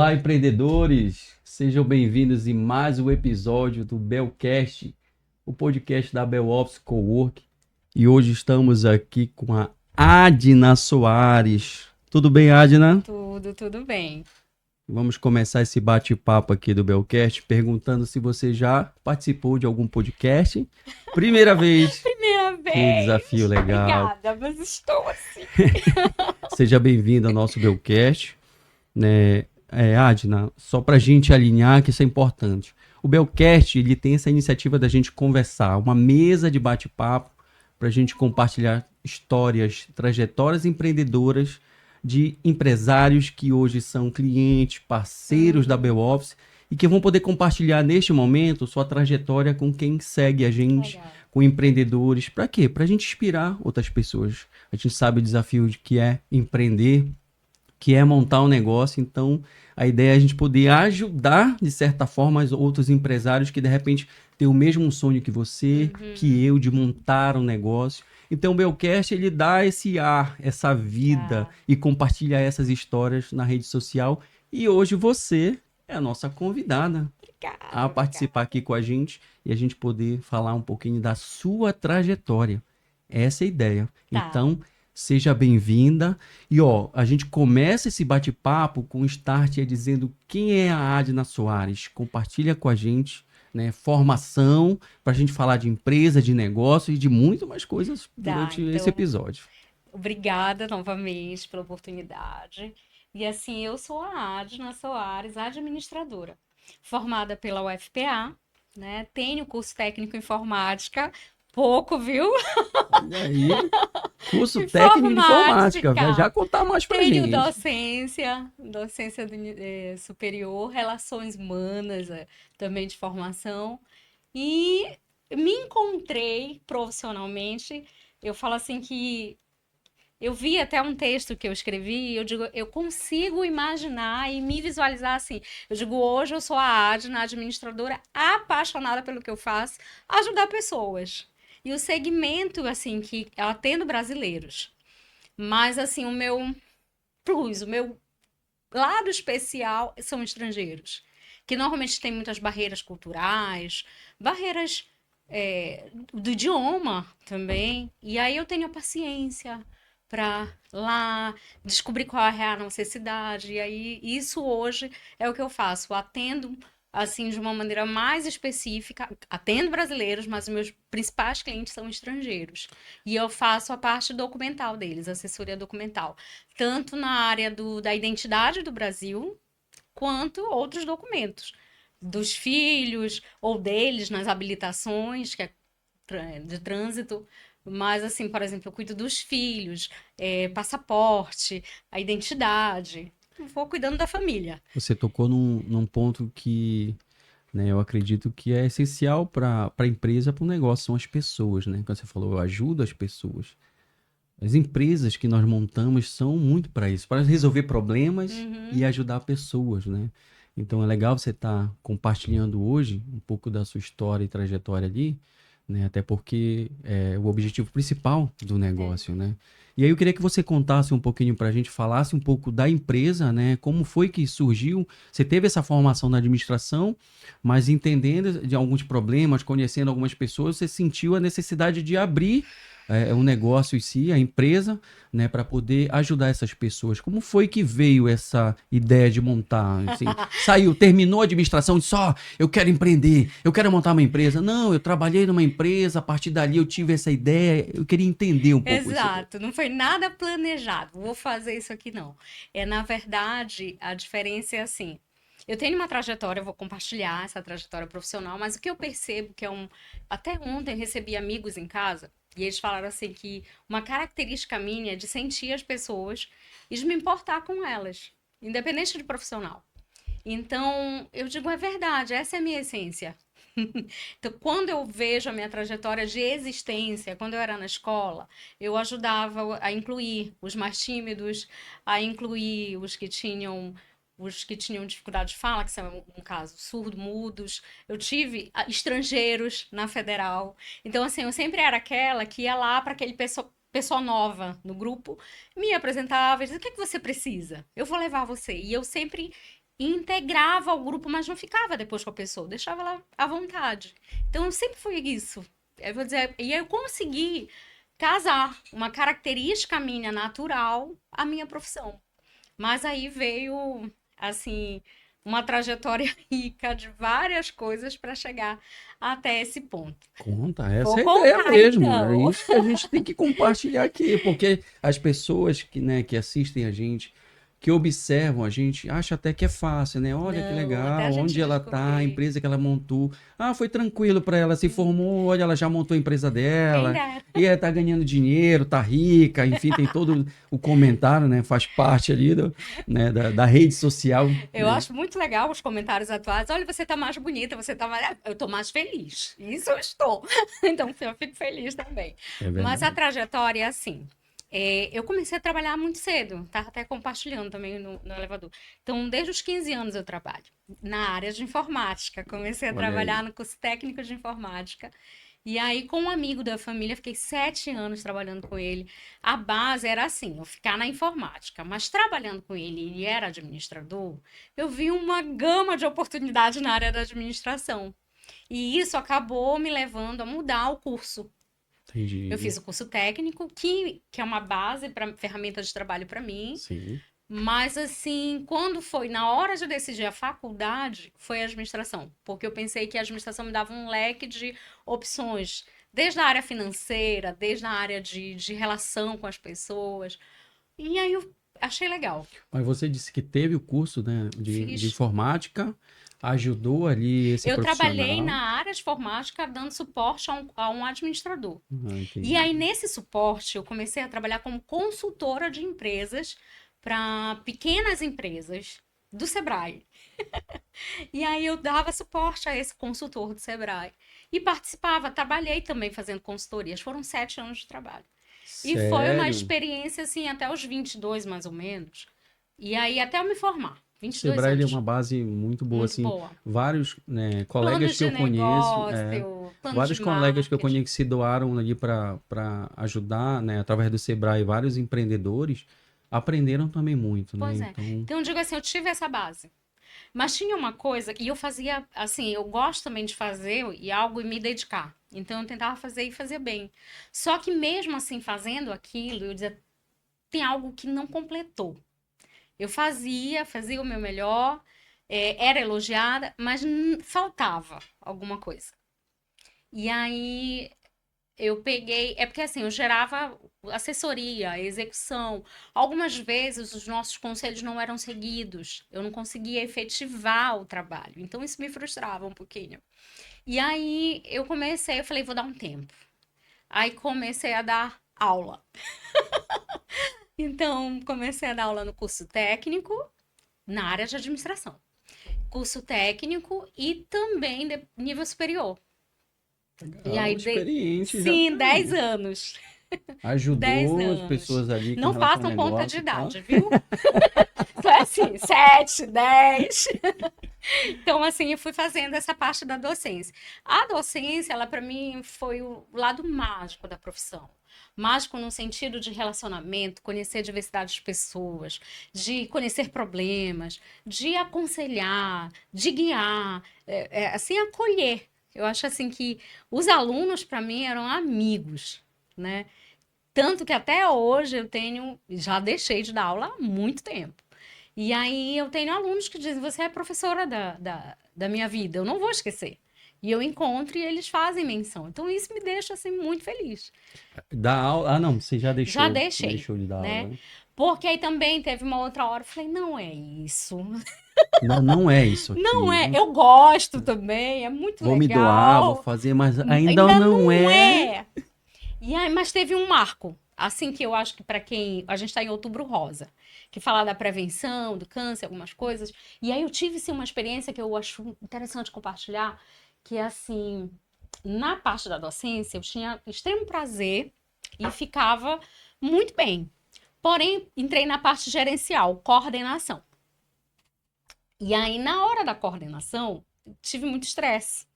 Olá, empreendedores! Sejam bem-vindos em mais um episódio do Belcast, o podcast da Bel Office Cowork. E hoje estamos aqui com a Adna Soares. Tudo bem, Adna? Tudo bem. Vamos começar esse bate-papo aqui do Belcast perguntando se você já participou de algum podcast. Primeira vez. Primeira vez. Que desafio legal. Obrigada, mas estou assim. Seja bem-vindo ao nosso Belcast. Adna, só para a gente alinhar que isso é importante. O Belcast, ele tem essa iniciativa da gente conversar, uma mesa de bate-papo para a gente compartilhar histórias, trajetórias empreendedoras de empresários que hoje são clientes, parceiros da Bel Office e que vão poder compartilhar neste momento sua trajetória com quem segue a gente, Legal. com empreendedores. Para quê? Para a gente inspirar outras pessoas. A gente sabe o desafio de que é empreender, que é montar um negócio. Então, a ideia é a gente poder ajudar, de certa forma, os outros empresários que, de repente, têm o mesmo sonho que você, que eu, de montar um negócio. Então, o Belcast, ele dá esse ar, essa vida e compartilha essas histórias na rede social. E hoje você é a nossa convidada a participar aqui com a gente e a gente poder falar um pouquinho da sua trajetória. Essa é a ideia. Tá. Então, seja bem-vinda. E a gente começa esse bate-papo com o start dizendo quem é a Adna Soares. Compartilha com a gente, né, formação, para a gente falar de empresa, de negócio e de muito mais coisas durante esse episódio. Obrigada novamente pela oportunidade. E assim, eu sou a Adna Soares, administradora, formada pela UFPA, né? Tenho curso técnico em informática, pouco, viu? Olha aí, curso técnico de informática, vai já contar mais pra gente. Tenho docência superior, relações humanas, também de formação. E me encontrei profissionalmente. Eu falo assim que eu vi até um texto que eu escrevi, eu digo, eu consigo imaginar e me visualizar assim. Eu digo, hoje eu sou a Adna, administradora apaixonada pelo que eu faço, ajudar pessoas. E o segmento, assim, que eu atendo brasileiros. Mas, assim, o meu plus, o meu lado especial são estrangeiros. Que normalmente tem muitas barreiras culturais, barreiras do idioma também. E aí eu tenho a paciência para lá descobrir qual é a necessidade. E aí isso hoje é o que eu faço. Eu atendo assim de uma maneira mais específica, atendo brasileiros, mas os meus principais clientes são estrangeiros. E eu faço a parte documental deles, assessoria documental, tanto na área da identidade do Brasil, quanto outros documentos dos filhos ou deles nas habilitações, que é de trânsito. Mas, assim, por exemplo, eu cuido dos filhos, passaporte, a identidade. Vou cuidando da família. Você tocou num ponto que, né, eu acredito que é essencial para a empresa, para o negócio, são as pessoas, né? Quando você falou, eu ajudo as pessoas. As empresas que nós montamos são muito para isso, para resolver problemas e ajudar pessoas, né? Então é legal você estar compartilhando hoje um pouco da sua história e trajetória ali, né? Até porque é o objetivo principal do negócio, né? E aí eu queria que você contasse um pouquinho para a gente, falasse um pouco da empresa, né? Como foi que surgiu? Você teve essa formação na administração, mas entendendo de alguns problemas, conhecendo algumas pessoas, você sentiu a necessidade de abrir um negócio em si, a empresa, né, para poder ajudar essas pessoas. Como foi que veio essa ideia de montar? Assim, terminou a administração, disse, eu quero empreender, eu quero montar uma empresa. Não, eu trabalhei numa empresa, a partir dali eu tive essa ideia, eu queria entender um pouco isso. Exato, não foi nada planejado, vou fazer isso aqui não. Na verdade, a diferença é assim, eu tenho uma trajetória, eu vou compartilhar essa trajetória profissional, mas o que eu percebo que até ontem eu recebi amigos em casa, e eles falaram assim que uma característica minha é de sentir as pessoas e de me importar com elas, independente de profissional. Então, eu digo, é verdade, essa é a minha essência. Então, quando eu vejo a minha trajetória de existência, quando eu era na escola, eu ajudava a incluir os mais tímidos, a incluir os que tinham dificuldade de fala, que são, no caso, surdo-mudos. Eu tive estrangeiros na federal. Então, assim, eu sempre era aquela que ia lá para aquele pessoa nova no grupo, me apresentava e dizia, o que é que você precisa? Eu vou levar você. E eu sempre e integrava o grupo, mas não ficava depois com a pessoa, deixava ela à vontade. Então, eu sempre fui isso. Eu vou dizer, e eu consegui casar uma característica minha natural à minha profissão. Mas aí veio, assim, uma trajetória rica de várias coisas para chegar até esse ponto. Conta, essa Vou é a ideia contar, mesmo. então. É isso que a gente tem que compartilhar aqui, porque as pessoas que, né, que assistem a gente, que observam a gente, acham até que é fácil, né? Olha que Não, até legal, a gente onde ela tá, a descobrir. empresa que ela montou. Ah, foi tranquilo para ela, se formou, olha, ela já montou a empresa Quem dela, dera. e ela tá ganhando dinheiro, tá rica, enfim, tem todo o comentário, né? Faz parte ali né, da rede social, Eu né? acho muito legal os comentários atuais. Olha, você tá mais bonita, você tá mais. Eu tô mais feliz. Isso eu estou. Então, eu fico feliz também. É Mas a verdade. trajetória é assim. Eu comecei a trabalhar muito cedo, tava até compartilhando também no elevador. Então, desde os 15 anos eu trabalho na área de informática. Comecei a Olha aí. trabalhar no curso técnico de informática. E aí, com um amigo da família, fiquei 7 anos trabalhando com ele. A base era assim, eu ficar na informática, mas trabalhando com ele, ele era administrador, eu vi uma gama de oportunidades na área da administração. E isso acabou me levando a mudar o curso. Eu Entendi. fiz o curso técnico, que é uma base para ferramenta de trabalho para mim, Sim. mas assim, quando foi na hora de decidir a faculdade, foi a administração, porque eu pensei que a administração me dava um leque de opções, desde a área financeira, desde a área de relação com as pessoas. E aí eu achei legal. Mas você disse que teve o curso, né, de Fiz. informática, ajudou ali esse Eu trabalhei profissional. na área de informática dando suporte a um administrador. Ah, E entendi. aí, nesse suporte, eu comecei a trabalhar como consultora de empresas para pequenas empresas do Sebrae. E aí eu dava suporte a esse consultor do Sebrae. E participava, trabalhei também fazendo consultorias. Foram 7 anos de trabalho. E foi uma Sério? experiência, assim, até os 22 mais ou menos. E aí, até eu me formar. O 22 Sebrae ele é uma anos. base muito boa, Muito assim, boa. vários, né, colegas Planos que de eu conheço, negócio, plano de vários colegas que eu marketing. conheço que se doaram ali para ajudar, né, através do Sebrae, vários empreendedores aprenderam também muito, né? Pois é. Então, Então, eu digo assim, eu tive essa base. Mas tinha uma coisa, e eu fazia, assim, eu gosto também de fazer e algo e me dedicar. Então, eu tentava fazer e fazia bem. Só que mesmo assim, fazendo aquilo, eu dizia, tem algo que não completou. Eu fazia o meu melhor, era elogiada, mas faltava alguma coisa. E aí eu peguei, é porque assim, eu gerava assessoria, execução. Algumas vezes os nossos conselhos não eram seguidos, eu não conseguia efetivar o trabalho. Então isso me frustrava um pouquinho. E aí eu falei, vou dar um tempo. Aí comecei a dar aula. Então comecei a dar aula no curso técnico, na área de administração. Curso técnico e também de nível superior. E aí, legal, experiente já sim, tá 10 aí. anos. 10 Ajudou as anos. pessoas ali com Não relação ao façam conta de negócio e tal. idade, viu? Foi assim, 7, 10. Então, assim, eu fui fazendo essa parte da docência. A docência, ela para mim foi o lado mágico da profissão. Mágico no sentido de relacionamento, conhecer a diversidade de pessoas, de conhecer problemas, de aconselhar, de guiar, assim, acolher. Eu acho assim que os alunos, para mim, eram amigos, né? Tanto que até hoje eu tenho, já deixei de dar aula há muito tempo. E aí eu tenho alunos que dizem, você é professora da minha vida, eu não vou esquecer. E eu encontro e eles fazem menção. Então isso me deixa assim muito feliz. Da aula. Ah, não, você já Já deixou de dar aula, né? né? Porque aí também teve uma outra hora, eu falei, não é isso. Não, não é isso Não aqui. é, eu gosto também, é muito Vou me doar, vou legal. fazer, mas ainda Ainda não não é. é. E aí, mas teve um marco, assim que eu acho que para quem a gente está em Outubro Rosa, que fala da prevenção do câncer, algumas coisas. E aí eu tive sim uma experiência que eu acho interessante compartilhar, que é assim, na parte da docência eu tinha extremo prazer e ficava muito bem. Porém, entrei na parte gerencial, coordenação. E aí na hora da coordenação, tive muito estresse.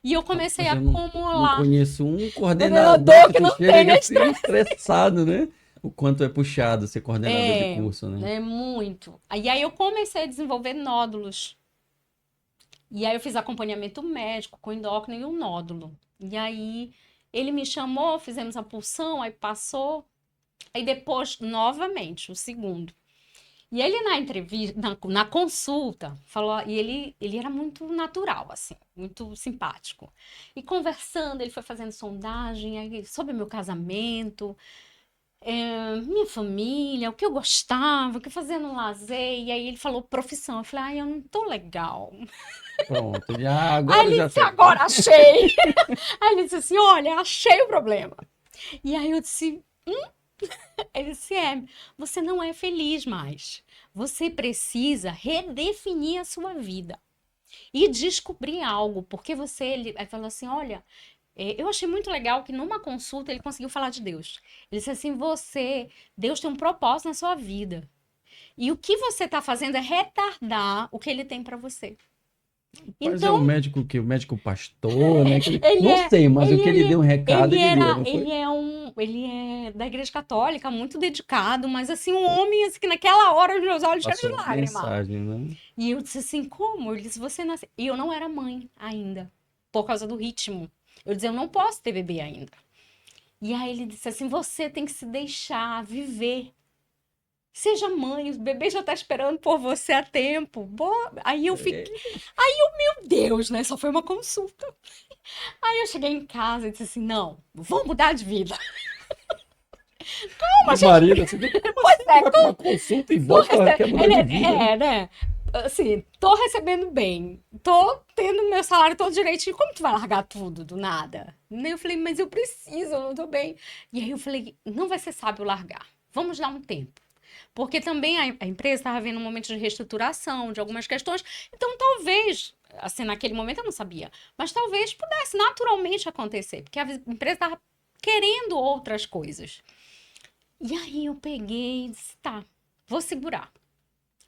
E eu comecei Rapaz, a eu não acumular conheço um coordenador coordenador que que não tenha chega assim estresse. estressado, né? O quanto é puxado ser coordenador de curso, né? É muito. E aí eu comecei a desenvolver nódulos. E aí eu fiz acompanhamento médico com endócrino e um nódulo. E aí ele me chamou, fizemos a pulsão, aí passou. Aí depois, novamente, o segundo. E ele na entrevista, na consulta, falou, e ele era muito natural, assim, muito simpático. E conversando, ele foi fazendo sondagem aí, sobre meu casamento, minha família, o que eu gostava, o que eu fazia no lazer. E aí ele falou profissão. Eu falei, ai, eu não tô legal. Pronto, já Aí agora ele já disse, sei. agora achei. Aí ele disse assim, olha, achei o problema. E aí eu disse, ele disse, você não é feliz mais. Você precisa redefinir a sua vida e descobrir algo, porque ele falou assim, olha, eu achei muito legal que numa consulta ele conseguiu falar de Deus. Ele disse assim, Deus tem um propósito na sua vida. E o que você está fazendo é retardar o que ele tem para você. Mas é o Então, médico que o médico pastor, né? ele Não é, sei, mas o que ele deu um recado, ele deu, não foi? ele é da Igreja Católica, muito dedicado, mas assim, um homem assim, que naquela hora os meus olhos cheios de Passou uma lágrimas. mensagem, né? E eu disse assim, como? Ele disse, você nasceu. E eu não era mãe ainda, por causa do ritmo. Eu dizia, eu não posso ter bebê ainda. E aí ele disse assim, você tem que se deixar viver. Seja mãe, o bebê já tá esperando por você há tempo. Aí eu fiquei, meu Deus, né? Só foi uma consulta. Aí eu cheguei em casa e disse assim, não, vou mudar de vida. Como a O gente... marido, assim, Pois é, vai pra uma consulta e volta, quer mudar de vida. né? Assim, tô recebendo bem, tô tendo meu salário todo direitinho, como tu vai largar tudo do nada? Eu falei, mas eu preciso, eu não tô bem. E aí eu falei, não vai ser sábio largar, vamos dar um tempo. Porque também a empresa estava vendo um momento de reestruturação, de algumas questões, então talvez, assim, naquele momento eu não sabia, mas talvez pudesse naturalmente acontecer, porque a empresa estava querendo outras coisas. E aí eu peguei e disse, tá, vou segurar.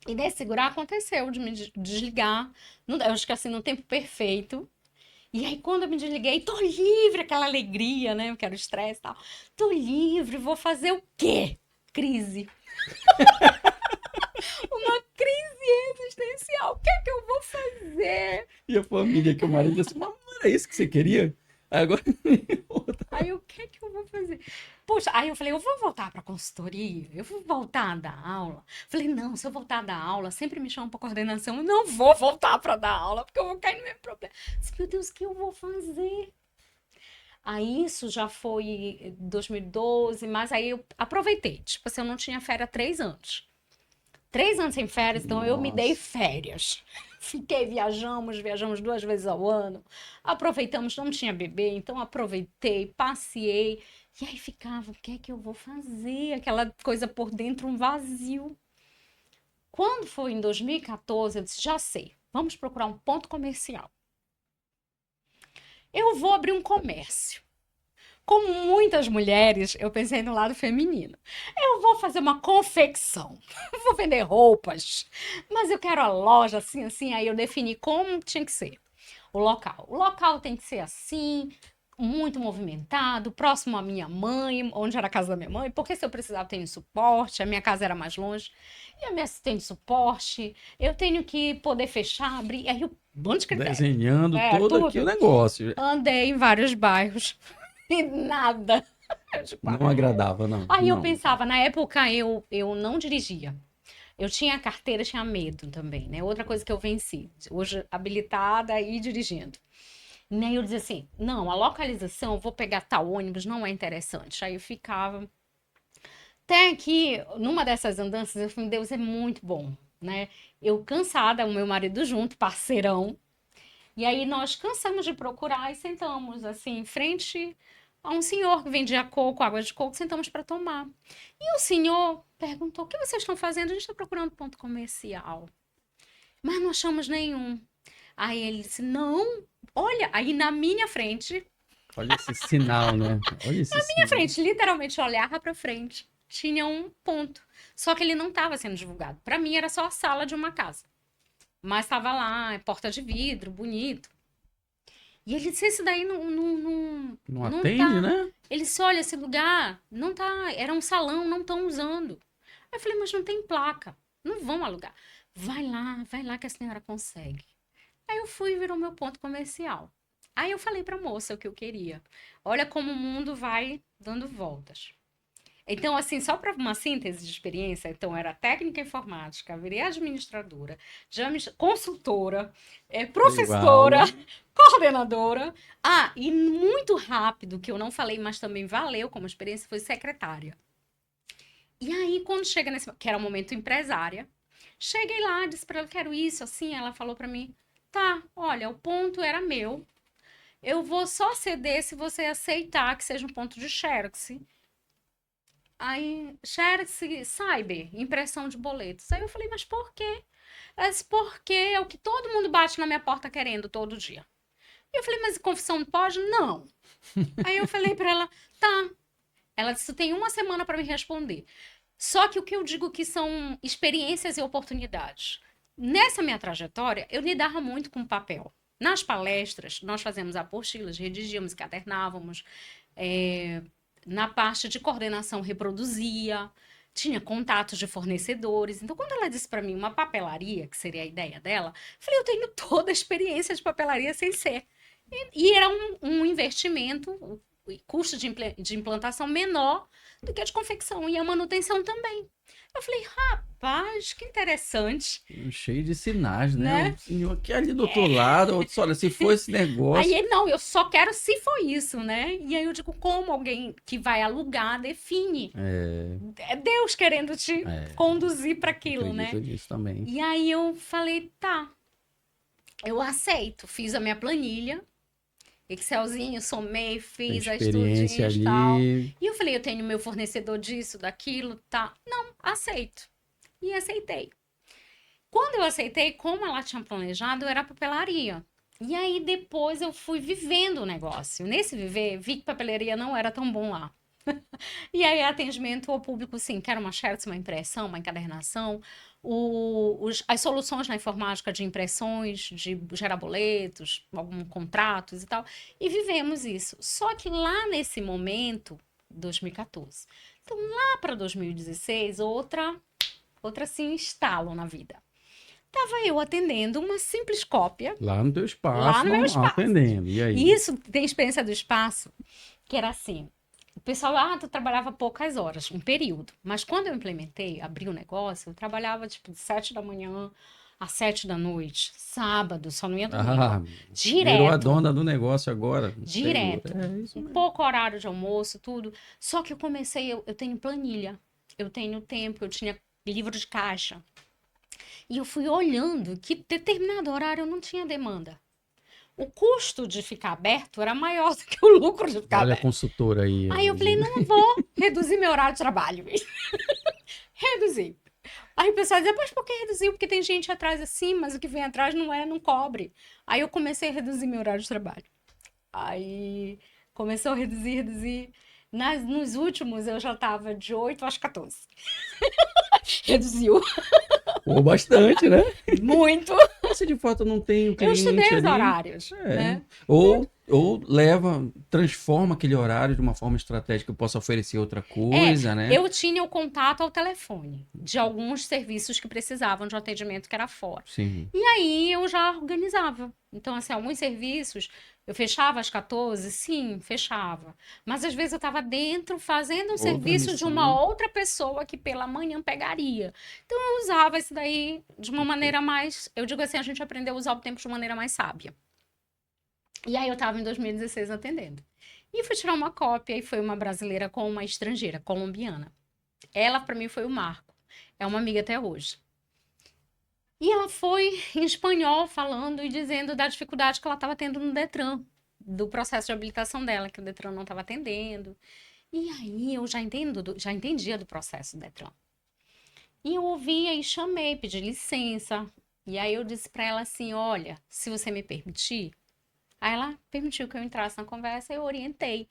E nesse segurar aconteceu de me desligar, eu acho que assim, no tempo perfeito. E aí quando eu me desliguei, tô livre, aquela alegria, né? Eu quero estresse e tal. Tô livre, vou fazer o quê? Crise. Uma crise existencial. O que é que eu vou fazer? E a família, que o marido disse, mas não era isso que você queria? Agora... Aí o que é que eu vou fazer? Poxa, aí eu falei, eu vou voltar para consultoria, eu vou voltar a dar aula. Falei, não, se eu voltar a dar aula, sempre me chamam para coordenação, eu não vou voltar para dar aula, porque eu vou cair no mesmo problema. Disse, meu Deus, o que eu vou fazer? Aí isso já foi em 2012, mas aí eu aproveitei. Tipo assim, eu não tinha férias há 3 anos. 3 anos sem férias, então eu me dei Nossa. férias. Fiquei, viajamos 2 vezes ao ano. Aproveitamos, não tinha bebê, então aproveitei, passeei. E aí ficava, o que é que eu vou fazer? Aquela coisa por dentro, um vazio. Quando foi em 2014, eu disse, já sei, vamos procurar um ponto comercial. Eu vou abrir um comércio. Como muitas mulheres, eu pensei no lado feminino. Eu vou fazer uma confecção, vou vender roupas, mas eu quero a loja assim, assim. Aí eu defini como tinha que ser o local. O local tem que ser assim, muito movimentado, próximo à minha mãe, onde era a casa da minha mãe, porque se eu precisava ter suporte, a minha casa era mais longe, e a minha assistente de suporte, eu tenho que poder fechar, abrir, aí um monte de critério. Desenhando todo aqui o negócio. Andei em vários bairros. E nada. Não agradava, não. Aí eu Não. pensava, na época eu não dirigia. Eu tinha carteira, tinha medo também, né? Outra coisa que eu venci. Hoje, habilitada e dirigindo. E aí eu dizia assim, não, a localização, eu vou pegar tal ônibus, não é interessante. Aí eu ficava... Até que, numa dessas andanças, eu falei, Deus é muito bom, né? Eu cansada, o meu marido junto, parceirão. E aí nós cansamos de procurar e sentamos, assim, em frente a um senhor que vendia coco, água de coco, sentamos para tomar. E o senhor perguntou: o que vocês estão fazendo? A gente está procurando ponto comercial, mas não achamos nenhum. Aí ele disse: não, olha, aí na minha frente, Olha esse sinal, né? Olha esse sinal. literalmente olhava para frente, tinha um ponto. Só que ele não estava sendo divulgado. Para mim era só a sala de uma casa. Mas estava lá, porta de vidro, bonito. E ele disse, esse daí Não não atende, tá. né? Ele disse, olha, esse lugar não tá, era um salão, não estão usando. Aí eu falei, mas não tem placa, não vão alugar. Vai lá que a senhora consegue. Aí eu fui e virou meu ponto comercial. Aí eu falei pra moça o que eu queria. Olha como o mundo vai dando voltas. Então, assim, só para uma síntese de experiência, então era técnica informática, virei administradora, consultora, Deu aula. professora, coordenadora. Ah, e muito rápido, que eu não falei, mas também valeu como experiência, foi secretária. E aí, quando chega nesse, que era o momento empresária, cheguei lá, disse para ela, quero isso, assim, ela falou para mim, tá, olha, o ponto era meu, eu vou só ceder se você aceitar que seja um ponto de xerox. Aí, Xerox, Cyber, impressão de boletos. Aí eu falei, mas por quê? Ela disse, porque é o que todo mundo bate na minha porta querendo todo dia. E eu falei, mas confissão não pode? Não. Aí eu falei pra ela, tá. Ela disse, tem uma semana pra me responder. Só que o que eu digo que são experiências e oportunidades. Nessa minha trajetória, eu lidava muito com papel. Nas palestras, nós fazíamos apostilas, redigíamos, encadernávamos. Na parte de coordenação, reproduzia. Tinha contatos de fornecedores. Então, quando ela disse para mim uma papelaria, que seria a ideia dela, eu falei, eu tenho toda a experiência de papelaria sem ser. E era um investimento, o custo de implantação menor do que a de confecção. E a manutenção também. Eu falei, rapaz, que interessante, Cheio de sinais, né? né? O senhor aqui ali do outro lado, outro, disse, olha, se for esse Aí negócio. ele, não, eu só quero se for isso, né? E aí eu digo, como alguém que vai alugar define? É Deus querendo te conduzir para aquilo, Acredito né? nisso também. E aí eu falei, tá, eu aceito. Fiz a minha planilha, Excelzinho, somei, Tem fiz as experiência tudinhas e tal. ali. E eu falei, eu tenho meu fornecedor disso, daquilo, tá? Não, aceito. E aceitei. Quando eu aceitei, como ela tinha planejado, era papelaria. E aí depois eu fui vivendo o negócio. Nesse viver, vi que papelaria não era tão bom lá. E aí atendimento ao público, sim, quero uma xerox, uma impressão, uma encadernação, as soluções na informática de impressões, de gerar boletos, alguns contratos e tal. E vivemos isso. Só que lá nesse momento, 2014. Então lá para 2016, outra assim, estalo na vida. Tava eu atendendo uma simples cópia Lá no teu lá espaço, no meu normal, espaço. atendendo. E aí? E isso tem experiência do espaço, que era assim. O pessoal, tu trabalhava poucas horas, um período. Mas quando eu implementei, abri o negócio, eu trabalhava tipo de 7 da manhã às 7 da noite, sábado, só não ia domingo. Ah, virou a Direto, dona do negócio agora. Senhor. direto. É isso Um mesmo. pouco horário de almoço, tudo. Só que eu comecei, eu tenho planilha, eu tenho tempo, eu tinha livro de caixa. E eu fui olhando que determinado horário eu não tinha demanda. O custo de ficar aberto era maior do que o lucro de ficar Olha a aberto. consultora aí. Aí eu falei, não vou reduzir meu horário de trabalho. Reduzir. Aí o pessoal dizia, mas por que reduziu? Porque tem gente atrás assim, mas o que vem atrás não cobre. Aí eu comecei a reduzir meu horário de trabalho. Aí começou a reduzir. Nos últimos eu já estava de 8 às 14. Reduziu. Pô, bastante, né? Muito. Se de fato não tem o Eu estudei cliente os ali. horários, né? Ou leva, transforma aquele horário de uma forma estratégica que eu possa oferecer outra coisa, né? Eu tinha o contato ao telefone de alguns serviços que precisavam de um atendimento que era fora. Sim. E aí eu já organizava. Então, assim, alguns serviços eu fechava às 14, sim, fechava. Mas às vezes eu estava dentro fazendo um Outra serviço de missão. uma outra pessoa que pela manhã pegaria. Então eu usava isso daí de uma maneira mais. Eu digo assim, a gente aprendeu a usar o tempo de uma maneira mais sábia. E aí eu estava em 2016 atendendo. E fui tirar uma cópia e foi uma brasileira com uma estrangeira, colombiana. Ela, para mim, foi o marco. É uma amiga até hoje. E ela foi em espanhol falando e dizendo da dificuldade que ela estava tendo no Detran, do processo de habilitação dela, que o Detran não estava atendendo. E aí eu já entendia do processo do Detran. E eu ouvia e chamei, pedi licença. E aí eu disse para ela assim, olha, se você me permitir. Aí ela permitiu que eu entrasse na conversa e eu orientei.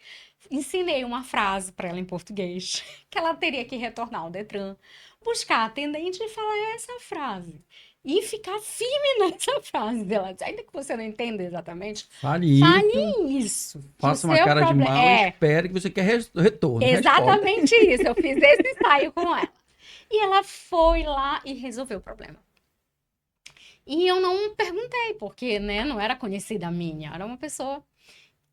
Ensinei uma frase para ela em português, que ela teria que retornar ao Detran, buscar a atendente e falar essa frase. e ficar firme nessa frase dela. Ainda que você não entenda exatamente, Fale fale isso. Que o faça uma seu cara de problema mal e espere que você quer retorno, resposta. exatamente isso. Eu fiz esse ensaio com ela. E ela foi lá e resolveu o problema. E eu não perguntei, porque, né, não era conhecida minha, era uma pessoa.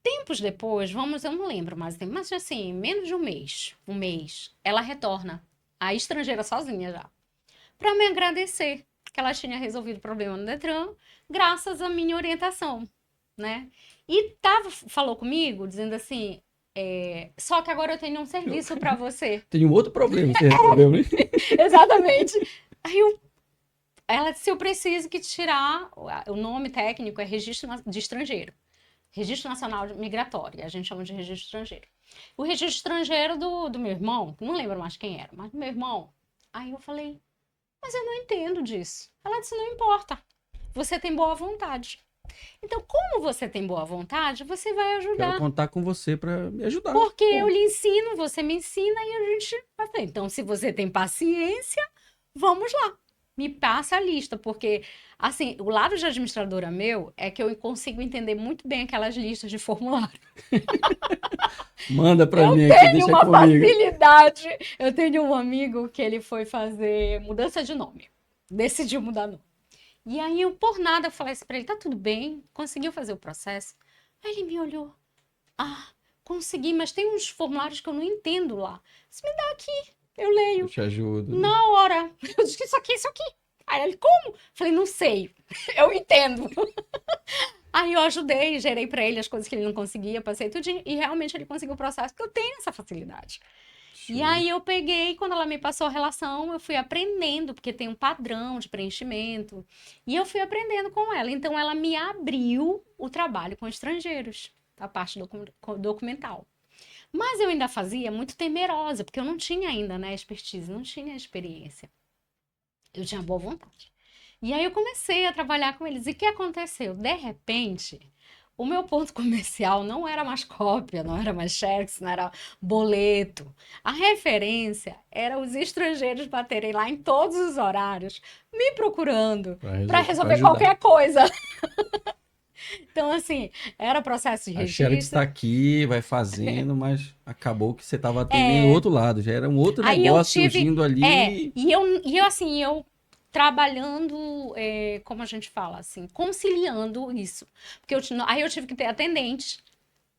Tempos depois, eu não lembro mais tempo, mas assim, menos de um mês, ela retorna, a estrangeira sozinha já, para me agradecer que ela tinha resolvido o problema no Detran, graças à minha orientação, né? E falou comigo, dizendo assim, só que agora eu tenho um serviço para você. Tem um outro problema, você resolveu, né? Exatamente. Ela disse, eu preciso que tirar, o nome técnico é Registro de Estrangeiro. Registro Nacional Migratório, a gente chama de registro estrangeiro. O registro estrangeiro do meu irmão, não lembro mais quem era, mas do meu irmão. Aí eu falei, mas eu não entendo disso. Ela disse, não importa, você tem boa vontade. Então, como você tem boa vontade, você vai Quero ajudar. contar com você para me ajudar. Porque eu lhe ensino, você me ensina e a gente vai fazer. Então, se você tem paciência, vamos lá. Me passa a lista, porque, assim, o lado de administradora meu é que eu consigo entender muito bem aquelas listas de formulário. Manda para mim Eu aqui, tenho deixa uma comigo. facilidade. Eu tenho um amigo que ele foi fazer mudança de nome. Decidiu mudar nome. E aí, eu, por nada, eu falei assim pra ele, tá tudo bem? Conseguiu fazer o processo? Aí ele me olhou. Ah, consegui, mas tem uns formulários que eu não entendo lá. Você me dá aqui, eu leio. Eu te ajudo. Na hora. Eu disse, isso aqui, isso aqui. Aí ele, como? Falei, não sei. Eu entendo. Aí eu ajudei, gerei pra ele as coisas que ele não conseguia, passei tudo e realmente ele conseguiu o processo, porque eu tenho essa facilidade. Show. E aí eu peguei, quando ela me passou a relação, eu fui aprendendo, porque tem um padrão de preenchimento, e eu fui aprendendo com ela. Então ela me abriu o trabalho com estrangeiros, a parte documental. Mas eu ainda fazia muito temerosa, porque eu não tinha ainda, né, expertise, não tinha experiência. Eu tinha boa vontade. E aí eu comecei a trabalhar com eles. E o que aconteceu? De repente, o meu ponto comercial não era mais cópia, não era mais cheques, não era boleto. A referência era os estrangeiros baterem lá em todos os horários, me procurando para resolver ajudar. qualquer coisa. Então, assim, era processo de A Xerox está registro. aqui, vai fazendo, mas acabou que você estava atendendo o outro lado. Já era um outro Aí eu negócio tive. surgindo ali. Eu trabalhando, como a gente fala, assim, conciliando isso. Porque aí eu tive que ter atendente.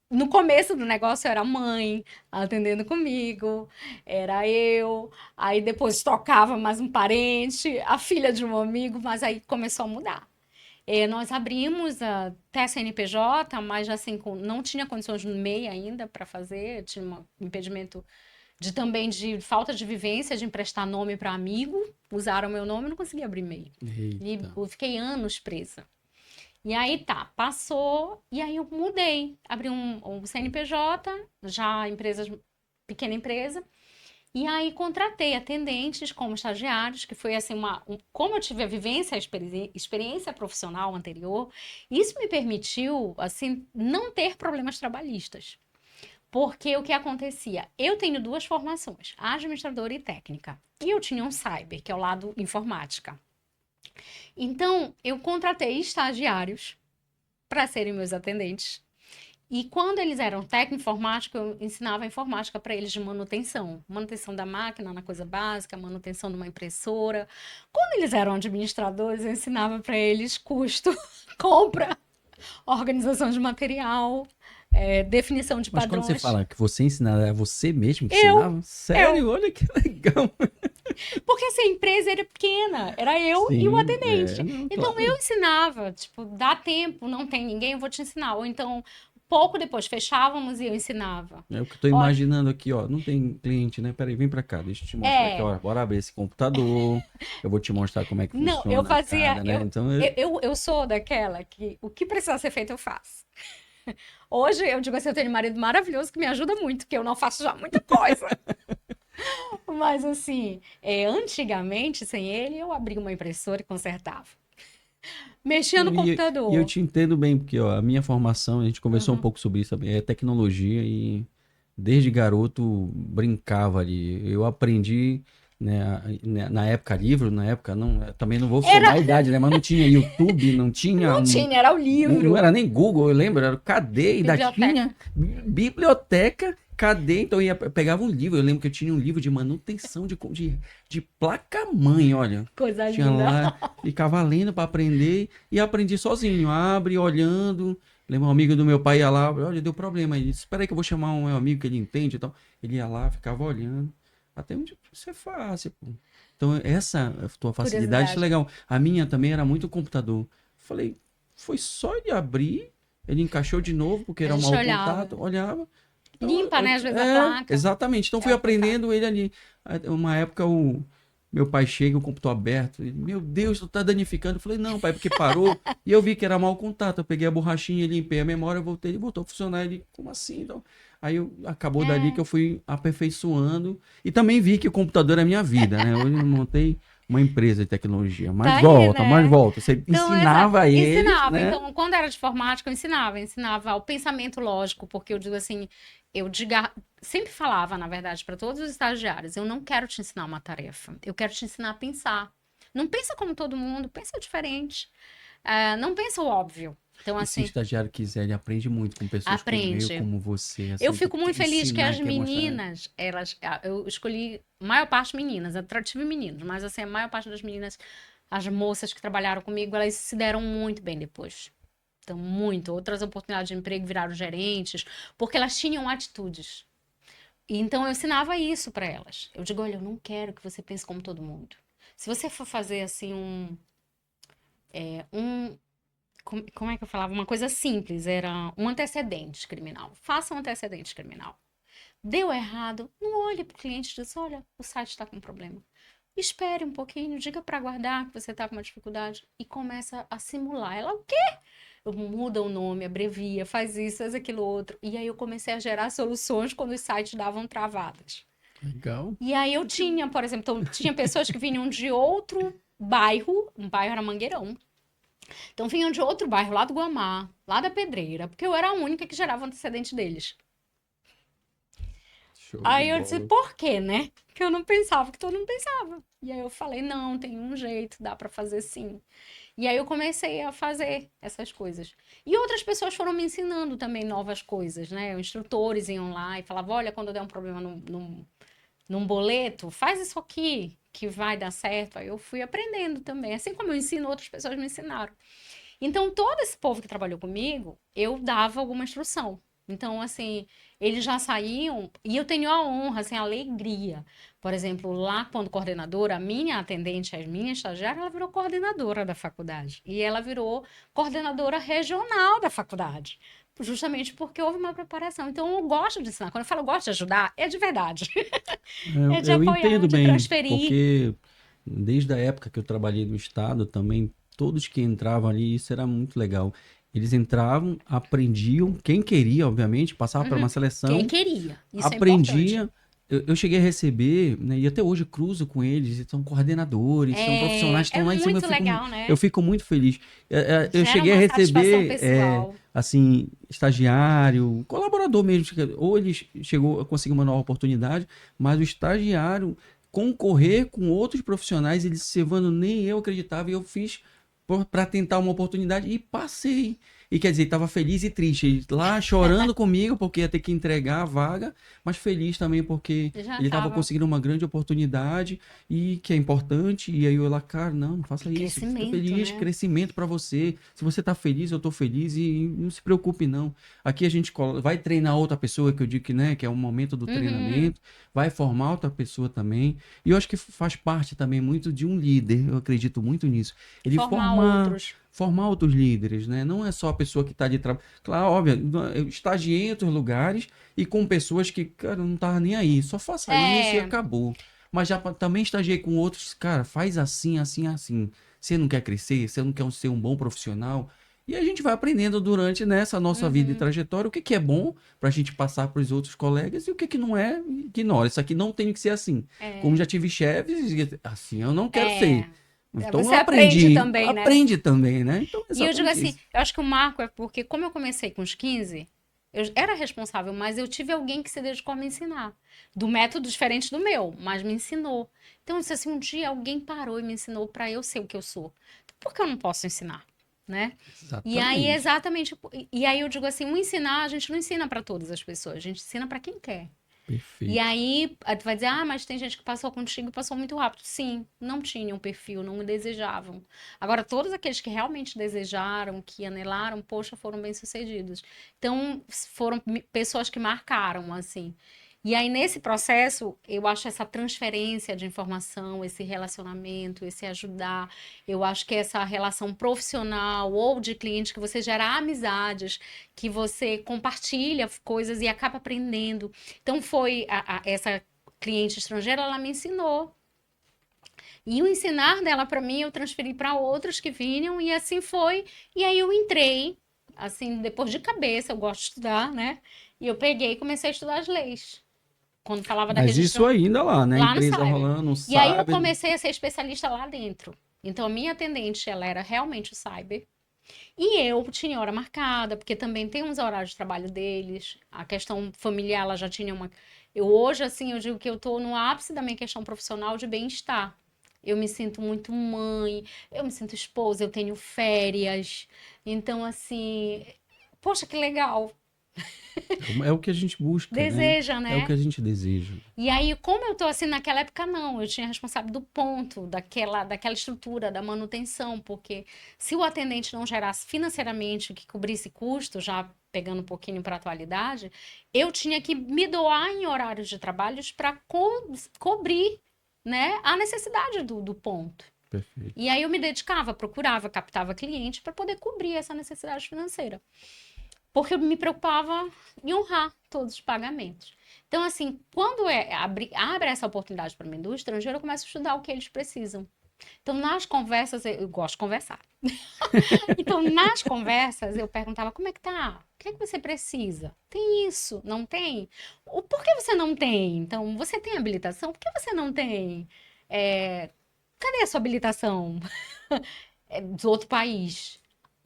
No começo do negócio eu era mãe atendendo comigo, era eu, aí depois tocava mais um parente, a filha de um amigo, mas aí começou a mudar. Nós abrimos até a CNPJ, mas assim, não tinha condições no MEI ainda para fazer, tinha um impedimento também de falta de vivência, de emprestar nome para amigo, usaram meu nome, não consegui abrir MEI. E eu fiquei anos presa. E aí tá, passou, e aí eu mudei, abri um CNPJ, já pequena empresa, e aí contratei atendentes como estagiários, que foi assim, como eu tive a vivência, a experiência profissional anterior, isso me permitiu, assim, não ter problemas trabalhistas. Porque o que acontecia? Eu tenho duas formações, administradora e técnica. E eu tinha um cyber, que é o lado informática. Então, eu contratei estagiários para serem meus atendentes. E quando eles eram técnico informático, eu ensinava informática para eles de manutenção. Manutenção da máquina, na coisa básica, manutenção de uma impressora. Quando eles eram administradores, eu ensinava para eles custo, compra, organização de material, definição de Mas padrões. quando você fala que você ensinava, é você mesmo que ensinava? Sério? Olha que legal. Porque assim, a empresa era pequena, era eu Sim, e o atendente. não, Então claro. eu ensinava, tipo, dá tempo, não tem ninguém, eu vou te ensinar. Ou então, pouco depois fechávamos e eu ensinava. É o que eu tô imaginando aqui, ó. Não tem cliente, né? Peraí, vem pra cá, deixa eu te mostrar aqui, ó. Bora abrir esse computador. Eu vou te mostrar como é que Não, funciona eu fazia. cada, né? Então, Eu sou daquela que o que precisa ser feito, eu faço. Hoje eu digo assim, eu tenho um marido maravilhoso que me ajuda muito, que eu não faço já muita coisa. Mas assim, antigamente, sem ele, eu abria uma impressora e consertava. Mexia no e eu computador. te entendo bem, porque ó, a minha formação, a gente conversou um pouco sobre isso também, é tecnologia e desde garoto brincava ali. Eu aprendi né, na época livro, na época não, também não vou formar a idade, né? Mas não tinha YouTube, não tinha. Não tinha, era o Não, livro. não era nem Google, eu lembro, era o KD, ainda Biblioteca. tinha biblioteca, KD, então eu pegava um livro, eu lembro que eu tinha um livro de manutenção de placa-mãe, olha. Coisa Tinha linda. lá, ficava lendo para aprender e aprendi sozinho, abre, olhando. Lembro um amigo do meu pai ia lá, olha, deu problema. Ele disse, espera aí que eu vou chamar um meu amigo que ele entende e tal. Ele ia lá, ficava olhando. Até onde isso é fácil, pô. Então, essa tua facilidade, isso é Curiosidade. legal. A minha também era muito computador. Falei, foi só ele abrir, ele encaixou de novo, porque A era um gente mau olhava. contato, olhava. Então, Limpa, né? Às vezes a placa. exatamente. Então, fui É o contato. aprendendo ele ali. Uma época, meu pai chega, o computador aberto. Ele, meu Deus, tu tá danificando. Eu falei, não, pai, porque parou. E eu vi que era mau contato. Eu peguei a borrachinha, limpei a memória, voltei, ele voltou a funcionar. Ele, como assim? Então, aí acabou dali que eu fui aperfeiçoando. E também vi que o computador é a minha vida, né? Hoje eu montei uma empresa de tecnologia. Mas Tá aí, volta, né? mas volta. Você Então, ensinava eles, ensinava. né? Então, quando era de informática, eu ensinava o pensamento lógico, porque eu digo assim, sempre falava, na verdade, para todos os estagiários, eu não quero te ensinar uma tarefa, eu quero te ensinar a pensar. Não pensa como todo mundo, pensa diferente. Não pensa o óbvio. Então, E se o assim, estagiário quiser, ele aprende muito com pessoas como eu, aprende. como você. Assim, Eu fico muito feliz que ensinar, as quer mostrar. meninas, eu escolhi a maior parte meninas, eu tive meninos, mas assim, a maior parte das meninas, as moças que trabalharam comigo, elas se deram muito bem depois. Então, muito. Outras oportunidades de emprego viraram gerentes, porque elas tinham atitudes. E então eu ensinava isso para elas. Eu digo, olha, eu não quero que você pense como todo mundo. Se você for fazer assim como é que eu falava? Uma coisa simples, era um antecedente criminal. Faça um antecedente criminal. Deu errado, não olhe para o cliente e diz, olha, o site está com problema. Espere um pouquinho, diga para aguardar que você está com uma dificuldade e começa a simular. Ela, o quê? Muda o nome, abrevia, faz isso, faz aquilo outro. E aí eu comecei a gerar soluções quando os sites davam travadas. Legal. E aí eu tinha, por exemplo, então, tinha pessoas que vinham de outro bairro, um bairro era Mangueirão. Então vinham de outro bairro, lá do Guamá, lá da Pedreira, porque eu era a única que gerava o antecedente deles. Show Aí de eu disse, bola. por quê, né? Porque eu não pensava que todo mundo pensava. E aí eu falei, não, tem um jeito, dá pra fazer sim. E aí eu comecei a fazer essas coisas. E outras pessoas foram me ensinando também novas coisas, né? Instrutores iam lá e falavam, olha, quando der um problema num boleto, faz isso aqui, que vai dar certo. Aí eu fui aprendendo também. Assim como eu ensino, outras pessoas me ensinaram. Então, todo esse povo que trabalhou comigo, eu dava alguma instrução. Então, assim, eles já saíam, e eu tenho a honra, assim, a alegria. Por exemplo, lá quando coordenadora, a minha atendente, a minha estagiária, ela virou coordenadora da faculdade. E ela virou coordenadora regional da faculdade. Justamente porque houve uma preparação. Então, eu gosto de ensinar. Quando eu falo gosto de ajudar, é de verdade. É de Eu apoiar, entendo de bem, transferir. porque desde a época que eu trabalhei no estado também, todos que entravam ali, isso era muito legal. Eles entravam, aprendiam, quem queria, obviamente, passava por uma Quem seleção, queria. Isso é importante. aprendia. Eu cheguei a receber, né, e até hoje cruzo com eles, e são coordenadores, são profissionais que É estão lá em cima. muito legal, né? Eu fico muito feliz. Eu Gera cheguei a uma satisfação receber, pessoal. assim, estagiário, colaborador mesmo, ou ele chegou a conseguir uma nova oportunidade, mas o estagiário concorrer com outros profissionais, ele se cevando, nem eu acreditava, e eu fiz para tentar uma oportunidade e passei. E quer dizer, estava feliz e triste. Ele lá chorando comigo porque ia ter que entregar a vaga, mas feliz também porque Já ele estava tava. conseguindo uma grande oportunidade e que é importante. E aí eu lá, cara, não, não faça isso. Fica Crescimento, feliz, né? crescimento para você. Se você tá feliz, eu tô feliz e não se preocupe não. Aqui a gente vai treinar outra pessoa, que eu digo que, né, que é o momento do Uhum. treinamento, vai formar outra pessoa também. E eu acho que faz parte também muito de um líder. Eu acredito muito nisso. Ele Formar formar outros. formar outros líderes, né? Não é só a pessoa que está de trabalho. Claro, óbvio, eu estagiei em outros lugares e com pessoas que, cara, não tava nem aí. Só faça isso e É, acabou. Mas já também estagiei com outros, cara, faz assim, assim, assim. Você não quer crescer, você não quer ser um bom profissional. E a gente vai aprendendo durante nessa nossa vida e uhum. trajetória o que, que é bom para a gente passar para os outros colegas e o que, que não é, ignora. Isso aqui não tem que ser assim. Como É, já tive chefes, assim eu não quero ser. é. Então eu Você aprende aprendi, também, né? aprende também, né? Então é E eu digo exatamente assim, isso. eu acho que o marco é porque, como eu comecei com os 15, Eu era responsável, mas eu tive alguém que se dedicou a me ensinar. Do método diferente do meu, mas me ensinou. Então, eu disse assim, um dia alguém parou e me ensinou para eu ser o que eu sou. Por que eu não posso ensinar? Né? E aí, Exatamente. exatamente. E aí eu digo assim, o ensinar, a gente não ensina para todas as pessoas, a gente ensina para quem quer. E Perfeito. aí, tu vai dizer, mas tem gente que passou contigo e passou muito rápido. Sim, não tinham perfil, não me desejavam. Agora, todos aqueles que realmente desejaram, que anelaram, poxa, foram bem-sucedidos. Então, foram pessoas que marcaram, assim. E aí, nesse processo, eu acho essa transferência de informação, esse relacionamento, esse ajudar, eu acho que essa relação profissional ou de cliente, que você gera amizades, que você compartilha coisas e acaba aprendendo. Então foi essa cliente estrangeira, ela me ensinou. E o ensinar dela para mim, eu transferi para outros que vinham e assim foi. E aí eu entrei, assim, depois de cabeça, eu gosto de estudar, né? E eu peguei e comecei a estudar as leis. Quando falava da Mas isso registro ainda lá, né? A lá no empresa cyber. rolando, E aí eu sabe? comecei a ser especialista lá dentro. Então a minha atendente, ela era realmente o cyber. E eu tinha hora marcada, porque também tem uns horários de trabalho deles. A questão familiar, ela já tinha uma. Eu hoje, assim, eu digo que eu tô no ápice da minha questão profissional de bem-estar. Eu me sinto muito mãe, eu me sinto esposa, eu tenho férias. Então, assim, poxa, que legal. É o que a gente busca, né? Deseja, É o que né? a gente deseja. E aí, como eu tô assim, naquela época, não, eu tinha responsável do ponto, daquela estrutura, da manutenção, porque se o atendente não gerasse financeiramente o que cobrisse custo, já pegando um pouquinho para a atualidade, eu tinha que me doar em horários de trabalhos para cobrir, né, a necessidade do ponto. Perfeito. E aí eu me dedicava, procurava, captava cliente para poder cobrir essa necessidade financeira. Porque eu me preocupava em honrar todos os pagamentos. Então, assim, quando abre essa oportunidade para mim do estrangeiro, eu começo a estudar o que eles precisam. Então, nas conversas, eu gosto de conversar. Então, nas conversas, eu perguntava, como é que tá? O que é que você precisa? Tem isso? Não tem? Por que você não tem? Então, você tem habilitação? Por que você não tem? Cadê a sua habilitação? Do outro país.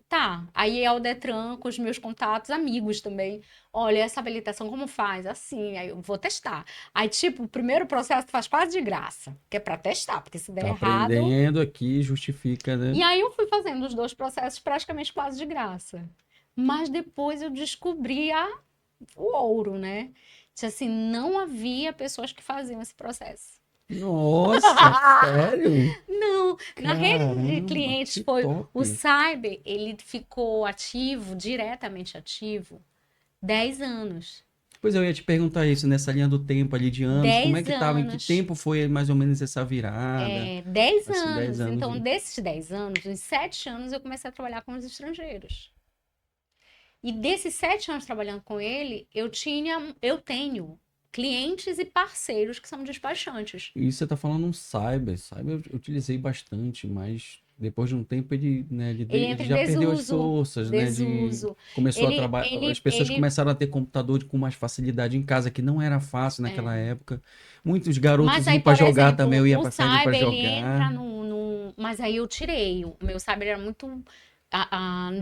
Tá, aí é o Detran com os meus contatos, amigos também. Olha, essa habilitação como faz? Assim, aí eu vou testar. Aí, tipo, o primeiro processo tu faz quase de graça, que é pra testar, porque se der Tá errado. aprendendo aqui, justifica, né? E aí eu fui fazendo os dois processos praticamente quase de graça. Mas depois eu descobri o ouro, né? Disse assim, não havia pessoas que faziam esse processo. Nossa, sério? Não, na rede de Caramba, clientes que foi o top. Cyber, ele ficou ativo, diretamente ativo, 10 anos. Pois eu ia te perguntar isso, nessa linha do tempo ali de anos, como é 10 que tava, em que anos. tempo foi mais ou menos essa virada? 10 Assim, 10 anos. anos Então, de... desses 10 anos, em 7 anos, eu comecei a trabalhar com os estrangeiros. E desses 7 anos trabalhando com ele, eu tenho clientes e parceiros que são despachantes. E você tá falando um cyber. Cyber eu utilizei bastante, mas depois de um tempo ele, né, Ele ele entra em já perdeu as desuso, forças, né, de... desuso. Começou a Ele, trabalhar... As ele, pessoas ele começaram a ter computador com mais facilidade em casa, que não era fácil naquela é, época. Muitos Mas garotos aí, iam pra por jogar também, eu exemplo, ia o pra cyber pra Cyber, ele jogar. entra no. Mas aí eu tirei. O meu Cyber era muito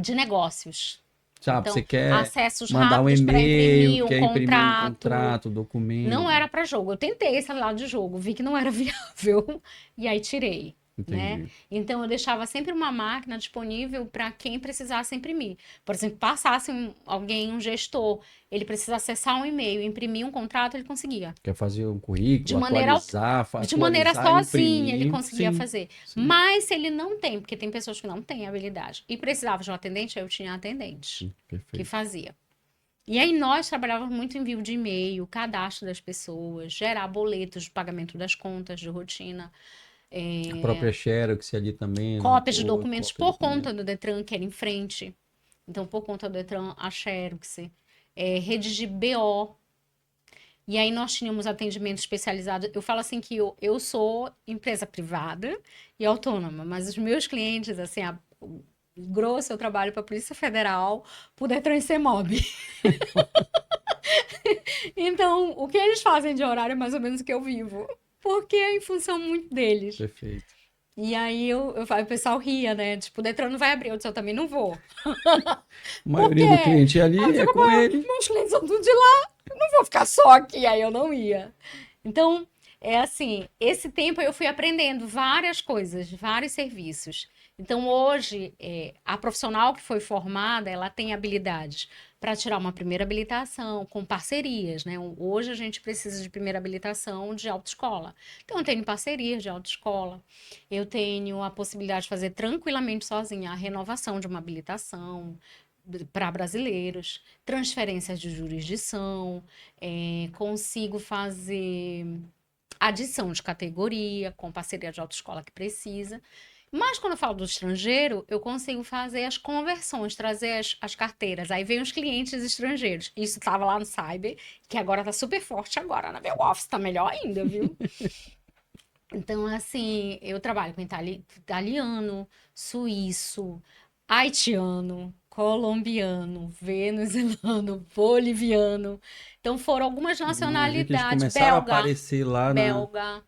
de negócios. Sabe, você Então, quer acessos mandar um rápidos para e-mail, imprimir um quer imprimir um contrato. contrato, Não documento. era para jogo. Eu tentei esse lado de jogo, vi que não era viável e aí tirei, né? Entendi. Então eu deixava sempre uma máquina disponível para quem precisasse imprimir. Por exemplo, passasse alguém, um gestor, ele precisa acessar um e-mail, imprimir um contrato, ele conseguia. Quer fazer um De currículo, maneira atualizar, de maneira atualizar, sozinha ele imprimir. conseguia Sim, fazer. sim. Mas se ele não tem, porque tem pessoas que não têm habilidade e precisava de um atendente, aí eu tinha atendente que Perfeito. fazia. E aí nós trabalhávamos muito envio de e-mail, cadastro das pessoas, gerar boletos de pagamento das contas de rotina, A própria Xerox ali também, no cópias de apoio, documentos cópia do por documento. conta do Detran, que era em frente. Então, por conta do Detran, a Xerox, redigir BO. E aí nós tínhamos atendimento especializado. Eu falo assim que eu sou empresa privada e autônoma, mas os meus clientes, assim, o grosso eu trabalho para a Polícia Federal, por Detran e CEMOB. Então, o que eles fazem de horário é mais ou menos o que eu vivo, porque é em função muito deles. Perfeito. E aí o pessoal ria, né? Tipo, o Detran não vai abrir, eu disse, eu também não vou. A Por maioria do quê? cliente Aí eu ali é digo, com ele. meus clientes são tudo de lá, eu não vou ficar só aqui, aí eu não ia. Então, é assim, esse tempo eu fui aprendendo várias coisas, vários serviços. Então, hoje, a profissional que foi formada, ela tem habilidades para tirar uma primeira habilitação com parcerias, né? Hoje a gente precisa de primeira habilitação de autoescola. Então, eu tenho parcerias de autoescola, eu tenho a possibilidade de fazer tranquilamente sozinha a renovação de uma habilitação para brasileiros, transferências de jurisdição, consigo fazer adição de categoria, com parceria de autoescola que precisa. Mas quando eu falo do estrangeiro, eu consigo fazer as conversões, trazer as carteiras. Aí vem os clientes estrangeiros. Isso estava lá no Cyber, que agora está super forte agora. Na meu office está melhor ainda, viu? Então, assim, eu trabalho com italiano, suíço, haitiano, colombiano, venezuelano, boliviano. Então, foram algumas Imagina que eles nacionalidades, começaram a belga, aparecer lá belga.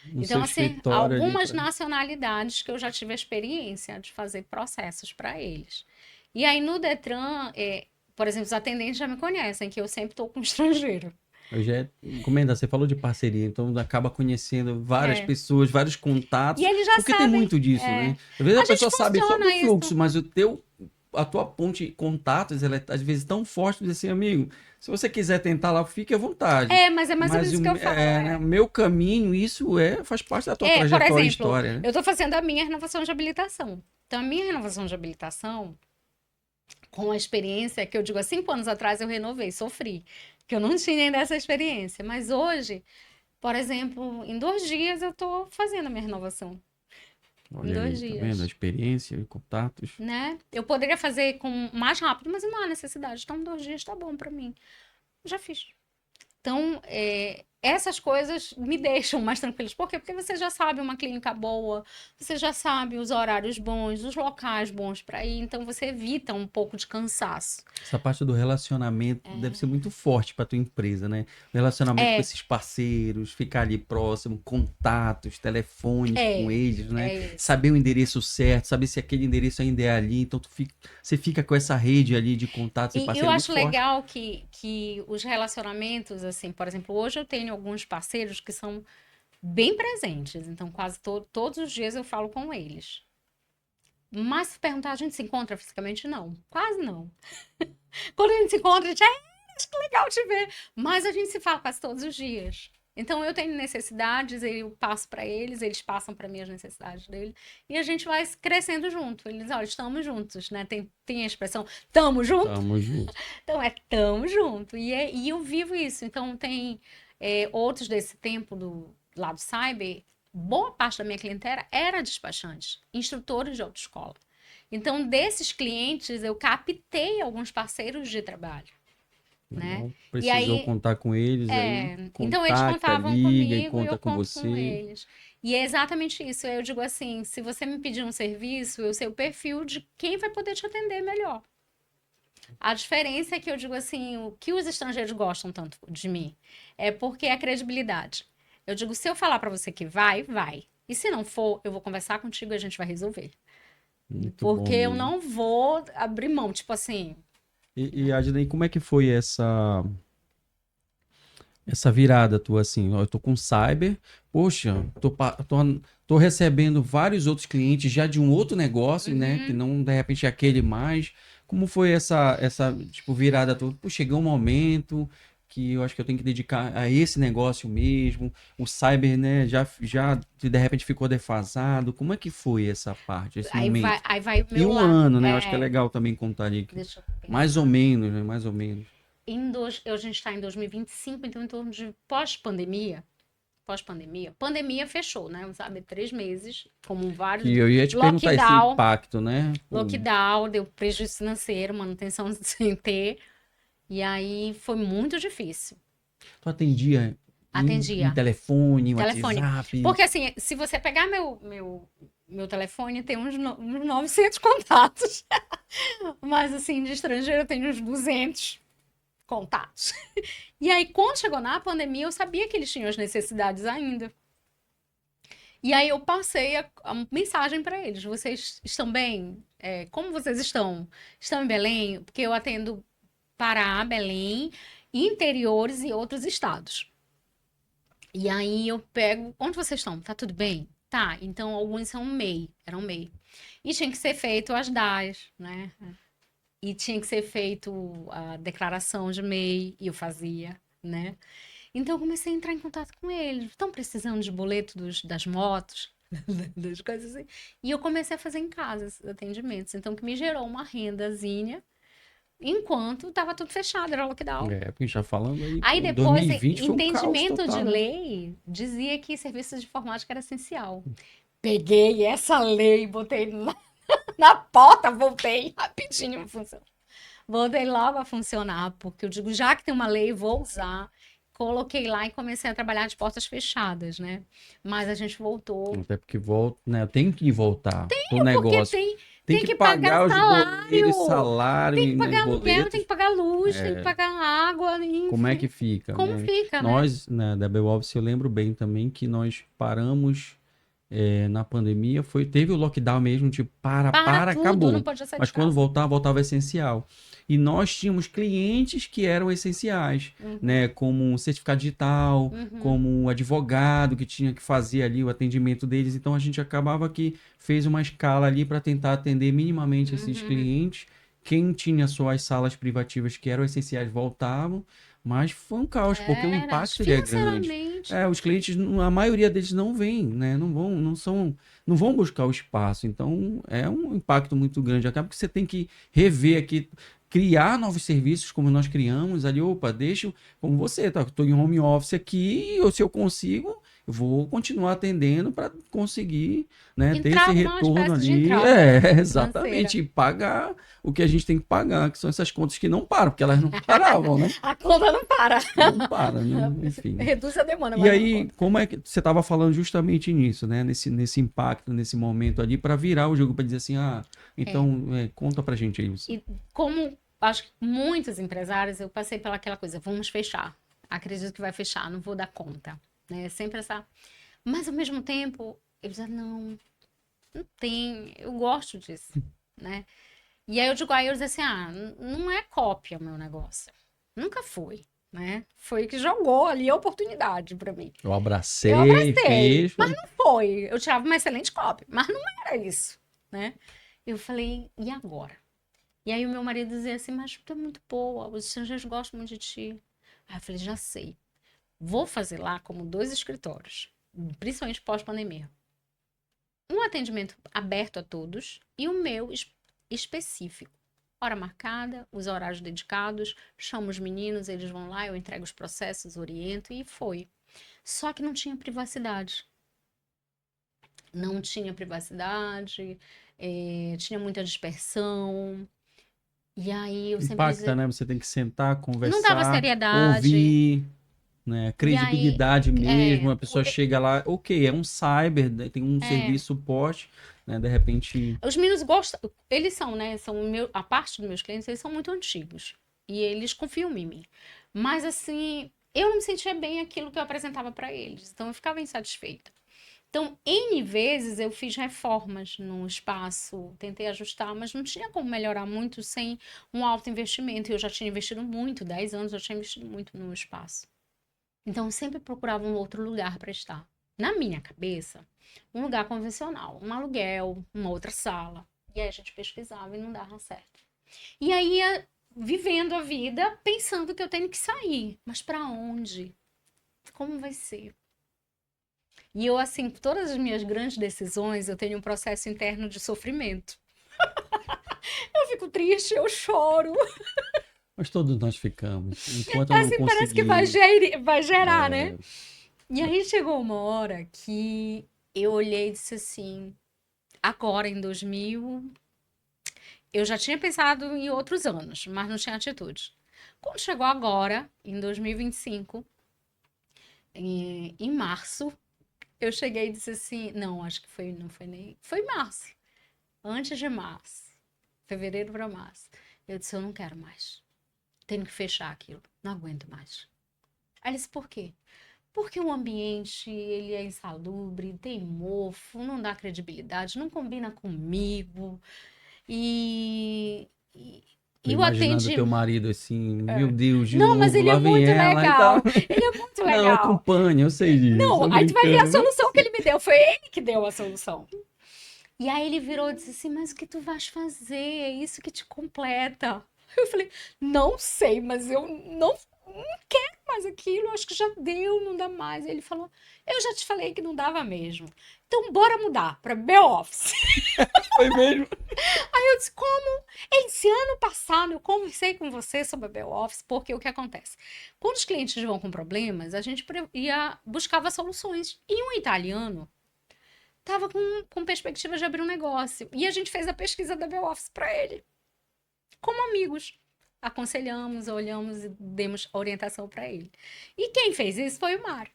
no Então, seu assim, escritório ali. algumas nacionalidades que eu já tive a experiência de fazer processos para eles. E aí, no Detran, por exemplo, os atendentes já me conhecem, que eu sempre estou com estrangeiro. Eu já encomenda, você falou de parceria, então acaba conhecendo várias É. pessoas, vários E contatos, eles já porque tem sabem. muito disso, né? Às vezes a A gente pessoa sabe só do funciona fluxo, isso. mas a tua ponte de contatos, ela é às vezes tão forte, diz assim, amigo, se você quiser tentar lá, fique à vontade. Mas é mais ou Mas menos isso que eu falo. né, o meu caminho, isso faz parte da tua Por trajetória e exemplo, história, né? eu estou fazendo a minha renovação de habilitação. Então, a minha renovação de habilitação, com a experiência que eu digo há 5 anos atrás, eu renovei, sofri, que eu não tinha ainda essa experiência. Mas hoje, por exemplo, em 2 dias eu estou fazendo a minha renovação. Em Olha dois aí, tá vendo? A dias, experiência e contatos. né? Eu poderia fazer com mais rápido, mas não há necessidade. Então, 2 dias está bom para mim. Já fiz. Então, essas coisas me deixam mais tranquilos. Por quê? Porque você já sabe uma clínica boa, você já sabe os horários bons, os locais bons para ir, então você evita um pouco de cansaço. Essa parte do relacionamento deve ser muito forte para tua empresa, né? O relacionamento com É, esses parceiros, ficar ali próximo, contatos, telefones com é, eles, né? é isso. Saber o endereço certo, saber se aquele endereço ainda é ali. Então você fica com essa rede ali de contatos e E eu parceiro muito acho forte. legal que os relacionamentos, assim, por exemplo, hoje eu tenho alguns parceiros que são bem presentes, então quase todos os dias eu falo com eles. Mas se perguntar, a gente se encontra fisicamente? Não, quase não. Quando a gente se encontra, a gente, acho que legal te ver. Mas a gente se fala quase todos os dias. Então eu tenho necessidades, eu passo para eles passam para mim as necessidades deles, e a gente vai crescendo junto. Eles, olha, estamos juntos, né? Tem a expressão tamo junto? Tamo junto. Então é tamo junto. E eu vivo isso. Então tem outros desse tempo do lado cyber, boa parte da minha clientela era despachante, instrutores de autoescola. Então, desses clientes, eu captei alguns parceiros de trabalho, né? Legal. E Precisou aí, contar com eles aí, então eles contacta, contavam liga e comigo e eu conta com conto com você. eles. E é exatamente isso. Eu digo assim, se você me pedir um serviço, eu sei o perfil de quem vai poder te atender melhor. A diferença é que eu digo assim, o que os estrangeiros gostam tanto de mim é porque é a credibilidade. Eu digo, se eu falar para você que vai, vai. E se não for, eu vou conversar contigo e a gente vai resolver. Muito bom Porque eu mesmo. não vou abrir mão, tipo assim, E Adnei, como é que foi essa virada tua assim? Ó, eu tô com cyber, poxa, tô recebendo vários outros clientes já de um outro negócio, né? Que uhum, não de repente é aquele mais. Como foi essa tipo virada tua? Pô, chegou um momento que eu acho que eu tenho que dedicar a esse negócio mesmo. O cyber, né, já de repente ficou defasado. Como é que foi essa parte, esse momento? aí vai o E meu um lá. ano, né? Eu acho que é legal também contar ali. Deixa eu Mais ou pensar. menos, né? Mais ou menos. A gente está em 2025, então em torno de pós-pandemia. Pós-pandemia. Pandemia fechou, né? Sabe, 3 meses, como vários. Que eu ia te perguntar esse Lockdown, impacto, né? Pô, lockdown, deu prejuízo financeiro, manutenção sem ter. E aí foi muito difícil. tu atendia em Atendia. telefone, Telefone. WhatsApp. Porque assim, se você pegar meu telefone, tem uns 900 contatos. Mas assim, de estrangeiro eu tenho uns 200 contatos. E aí, quando chegou na pandemia, eu sabia que eles tinham as necessidades ainda. E aí eu passei a mensagem para eles: vocês estão bem? Como vocês estão? Estão em Belém? Porque eu atendo Pará, Belém, interiores e outros estados. E aí eu pego, onde vocês estão? Tá tudo bem? Tá, então alguns são MEI, eram MEI. E tinha que ser feito as DAs, né? E tinha que ser feito a declaração de MEI, e eu fazia, né? Então eu comecei a entrar em contato com eles. Estão precisando de boleto das motos, das coisas assim. E eu comecei a fazer em casa esses atendimentos. Então que me gerou uma rendazinha, enquanto estava tudo fechado, era lockdown. Porque já falando aí, Aí pô, depois, 2020 foi um caos entendimento de total, né? lei dizia que serviços de informática era essencial. Peguei essa lei, botei na porta, voltei rapidinho a funcionar. Voltei logo a funcionar, porque eu digo, já que tem uma lei, vou usar. Coloquei lá e comecei a trabalhar de portas fechadas, né? Mas a gente voltou. Até porque volta, né? Tem que voltar pro Porque negócio. Tem tem que que pagar pagar os boletos, salário, tem que salário, né? pagar aluguel, tem Boletos. que pagar luz, tem que pagar água, Como é que enfim. fica, Como né? fica, né? Nós, né, da Office, eu lembro bem também que nós paramos na pandemia, teve o lockdown mesmo, tipo, Para tudo, não acabou. podia sair Mas de quando casa. voltava essencial. E nós tínhamos clientes que eram essenciais, Uhum, né? Como um certificado digital, uhum, como um advogado que tinha que fazer ali o atendimento deles. Então a gente acabava que fez uma escala ali para tentar atender minimamente esses uhum. clientes. Quem tinha suas salas privativas que eram essenciais voltavam, mas foi um caos, porque o Era, impacto ele é grande. financeiramente. Os clientes, a maioria deles não vêm, né? Não vão buscar o espaço. Então, é um impacto muito grande. Acaba que você tem que rever aqui, criar novos serviços como nós criamos ali. Opa, deixa, como você, tá? Estou em home office aqui, ou se eu consigo, eu vou continuar atendendo para conseguir, né, ter esse Entrava uma retorno espécie de ali. entrada financeira. Exatamente. E pagar o que a gente tem que pagar, que são essas contas que não param, porque elas não paravam, né? A conta não para. Não para, né? Enfim. Reduz a demanda, E mas não a aí, conta. como é que você estava falando justamente nisso, né? Nesse impacto, nesse momento ali, para virar o jogo, para dizer assim, É. então conta pra gente aí. Isso. E como acho que muitos empresários, eu passei pelaquela coisa, vamos fechar. Acredito que vai fechar, não vou dar conta. Né? Sempre essa. Mas ao mesmo tempo, eu dizia, não, não tem, eu gosto disso. Né? E aí eu dizia assim, não é cópia o meu negócio. Nunca foi. Né? Foi que jogou ali a oportunidade para mim. Eu Eu abracei, abracei, fiz. mas não foi. Eu tirava uma excelente cópia, mas não era isso, né? Eu falei, e agora? E aí o meu marido dizia assim, mas tu é muito boa, os estrangeiros gostam muito de ti. Aí eu falei, já sei. Vou fazer lá como 2 escritórios, principalmente pós-pandemia. Um atendimento aberto a todos e o meu específico. Hora marcada, os horários dedicados, chamo os meninos, eles vão lá, eu entrego os processos, oriento e foi. Só que não tinha privacidade. Não tinha privacidade, tinha muita dispersão. E aí eu sempre Impacta, dizia, né? Você tem que sentar, não dava conversar, seriedade. ouvir, né? E aí, Credibilidade mesmo. A pessoa o- chega lá, ok, é um cyber, né, tem um é, serviço suporte, né? De repente. os meninos gostam, eles são, né? A parte dos meus clientes, eles são muito antigos. E eles confiam em mim. Mas assim, eu não me sentia bem aquilo que eu apresentava para eles. Então eu ficava insatisfeita. Então, N vezes eu fiz reformas no espaço, tentei ajustar, mas não tinha como melhorar muito sem um alto investimento. E eu já tinha investido muito, 10 anos eu tinha investido muito no espaço. Então, eu sempre procurava um outro lugar para estar. Na minha cabeça, um lugar convencional, um aluguel, uma outra sala. E aí a gente pesquisava e não dava certo. E aí ia vivendo a vida pensando que eu tenho que sair. Mas para onde? Como vai ser? E eu, assim, todas as minhas grandes decisões, eu tenho um processo interno de sofrimento. Eu fico triste, eu choro. Mas todos nós ficamos. Enquanto eu É não assim, parece que vai, conseguir. vai gerar, né? E aí chegou uma hora que eu olhei e disse assim, agora em 2000, eu já tinha pensado em outros anos, mas não tinha atitude. Quando chegou agora, em 2025, em março, eu cheguei e disse assim, não, acho que foi, não foi nem, foi março, antes de março, fevereiro para março. Eu disse, eu não quero mais. Tenho que fechar aquilo. Não aguento mais. Aí ele disse, por quê? porque o ambiente, ele é insalubre, tem mofo, não dá credibilidade, não combina comigo. E, e, Tô e o imaginando teu atendimento... marido assim, meu Deus, de Não, mas novo, ele é lá vem muito ela e tal. legal. Ele é muito Não, legal. acompanha, eu sei disso, Não, tô aí tu vai ver a brincando. solução que ele me deu. Foi ele que deu a solução. E aí ele virou e disse assim, mas o que tu vais fazer? É isso que te completa. Eu falei, não sei, mas eu não quero mais aquilo, acho que já deu, não dá mais. Ele falou, eu já te falei que não dava mesmo. Então bora mudar para B-Office. Foi mesmo? Eu disse, como? Esse ano passado eu conversei com você sobre a B-Office, porque o que acontece? Quando os clientes vão com problemas, a gente buscava soluções. E um italiano estava com perspectiva de abrir um negócio. E a gente fez a pesquisa da B-Office para ele, como amigos. Aconselhamos, olhamos e demos orientação para ele. E quem fez isso foi o Mário,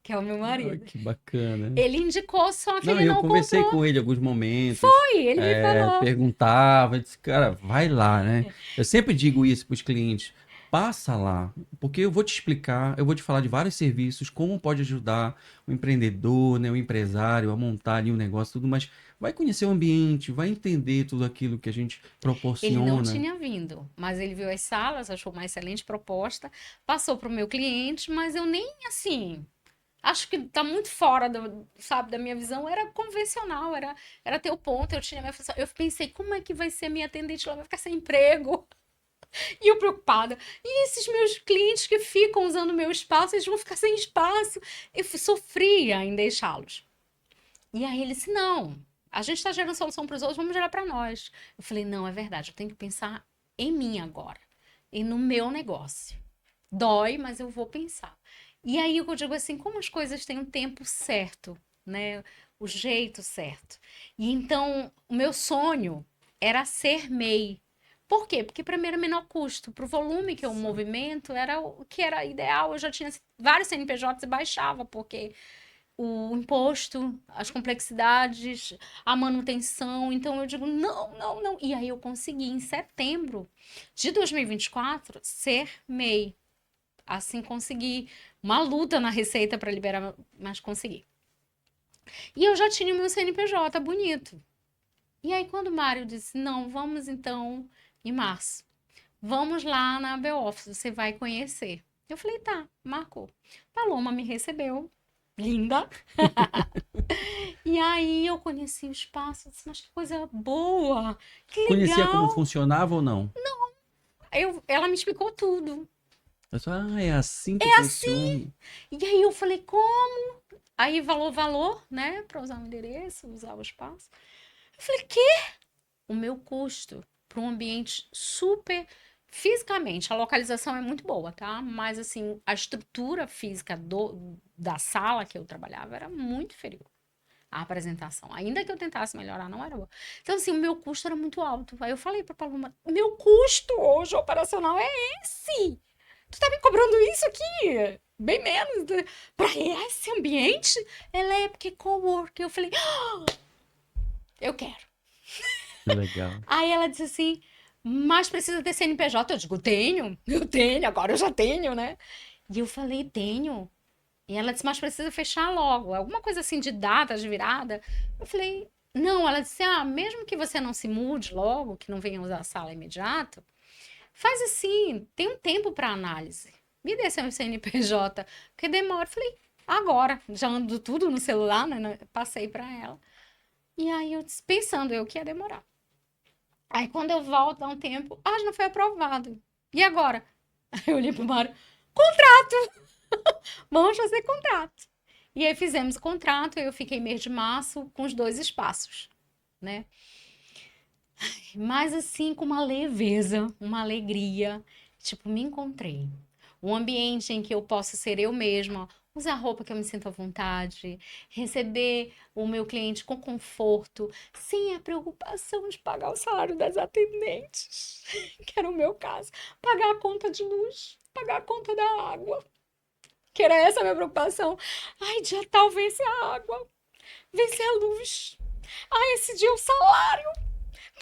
que é o meu Ai, marido. que bacana. Ele indicou, só que Não, ele eu não conversei comprou. com ele em alguns momentos, Foi, ele me falou. perguntava, disse, cara, vai lá, né? Eu sempre digo isso para os clientes, passa lá, porque eu vou te explicar, eu vou te falar de vários serviços, como pode ajudar o empreendedor, né, o empresário a montar ali um negócio, tudo, mas vai conhecer o ambiente, vai entender tudo aquilo que a gente Ele não proporciona. tinha vindo, mas ele viu as salas, achou uma excelente proposta, passou para o meu cliente, mas eu nem assim. Acho que tá muito fora sabe, da minha visão. Era convencional, era ter o ponto, eu tinha minha função. Eu pensei, como é que vai ser a minha atendente? Ela vai ficar sem emprego. E eu preocupada. E esses meus clientes que ficam usando o meu espaço, eles vão ficar sem espaço. Eu sofria em deixá-los. E aí ele disse: não, a gente está gerando solução para os outros, vamos gerar para nós. Eu falei: não, é verdade, eu tenho que pensar em mim agora e no meu negócio. Dói, mas eu vou pensar. E aí eu digo assim: como as coisas têm um tempo certo, né? O jeito certo. E então, o meu sonho era ser MEI. Por quê? Porque para mim era menor custo. Para o volume que eu movimento, era o que era ideal. Eu já tinha vários CNPJs e baixava, porque o imposto, as complexidades, a manutenção. Então eu digo, não, não, não. E aí eu consegui, em setembro de 2024, ser MEI. Assim consegui. Uma luta na Receita para liberar, mas consegui. E eu já tinha o meu CNPJ bonito. E aí quando o Mário disse, não, vamos então em março. Vamos lá na B-Office, você vai conhecer. Eu falei, tá, marcou. Paloma me recebeu, linda. E aí eu conheci o espaço, disse, mas que coisa boa, que Conhecia como legal. funcionava ou não? Ela me explicou tudo. Eu só, é assim que funciona. E aí eu falei, como? Aí valor, né, para usar o endereço, usar o espaço. Eu falei, quê? O meu custo para um ambiente super fisicamente, a localização é muito boa, tá? Mas assim, a estrutura física da sala que eu trabalhava era muito inferior. A apresentação. Ainda que eu tentasse melhorar, não era boa. Então, assim, o meu custo era muito alto. Aí eu falei pra Paloma, o meu custo hoje operacional é esse. Tu tá me cobrando isso aqui? Bem menos. Pra esse ambiente? Ela é porque cowork. Eu falei, eu quero. Legal. Aí ela disse assim, mas precisa ter CNPJ. Eu digo, eu tenho, agora eu já tenho, né? E eu falei, tenho. E ela disse, mas precisa fechar logo. Alguma coisa assim de data, de virada. Eu falei, não. Ela disse, mesmo que você não se mude logo, que não venha usar a sala imediato, faz assim, tem um tempo para análise. Me dê seu CNPJ, porque demora. Eu falei, agora, já ando tudo no celular, né? Passei para ela. E aí eu disse, pensando eu que ia demorar. Aí quando eu volto, há um tempo, já não foi aprovado. E agora? Aí eu olhei pro Mário, vamos fazer contrato. E aí fizemos o contrato, eu fiquei mês de março com os 2 espaços, né? Mas assim, com uma leveza, uma alegria, tipo, me encontrei. Um ambiente em que eu posso ser eu mesma, usar roupa que eu me sinto à vontade, receber o meu cliente com conforto, sem a preocupação de pagar o salário das atendentes, que era o meu caso, pagar a conta de luz, pagar a conta da água, que era essa a minha preocupação. Ai, dia tal vence a água, vence a luz. Ai, esse dia o salário.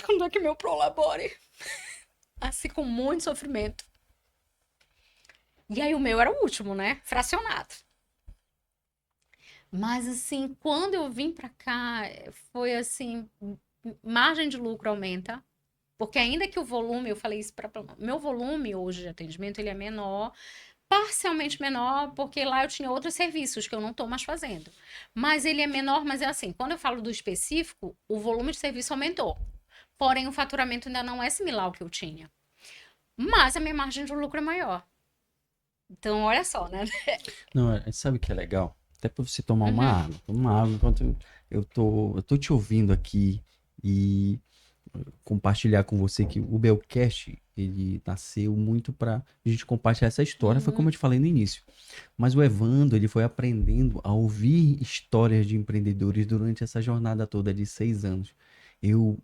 Quando é que meu prolabore? Assim, com muito sofrimento. E aí o meu era o último, né? Fracionado. Mas assim, quando eu vim pra cá, foi assim, margem de lucro aumenta, porque ainda que o volume, eu falei isso para meu volume hoje de atendimento, ele é menor, parcialmente menor, porque lá eu tinha outros serviços que eu não estou mais fazendo. Mas ele é menor, mas é assim, quando eu falo do específico, o volume de serviço aumentou. Porém, o faturamento ainda não é similar ao que eu tinha. Mas a minha margem de lucro é maior. Então, olha só, né? Não, sabe o que é legal? Até para você tomar uma Uhum, água. Toma uma água enquanto eu tô te ouvindo aqui e compartilhar com você que o Belcast, ele nasceu muito para a gente compartilhar essa história, foi como eu uhum. te falei no início. Mas o Evandro, ele foi aprendendo a ouvir histórias de empreendedores durante essa jornada toda de 6 anos. Eu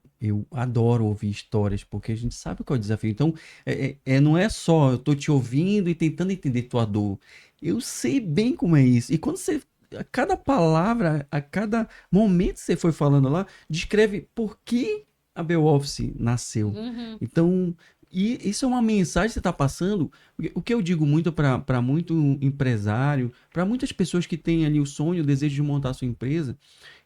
adoro ouvir histórias, porque a gente sabe qual é o desafio. Então, não é só eu tô te ouvindo e tentando entender tua dor. Eu sei bem como é isso. E quando você, a cada palavra, a cada momento que você foi falando lá, descreve por que a Beowulf nasceu. Uhum. Então, e isso é uma mensagem que você está passando. O que eu digo muito para muito empresário, para muitas pessoas que têm ali o sonho, o desejo de montar a sua empresa,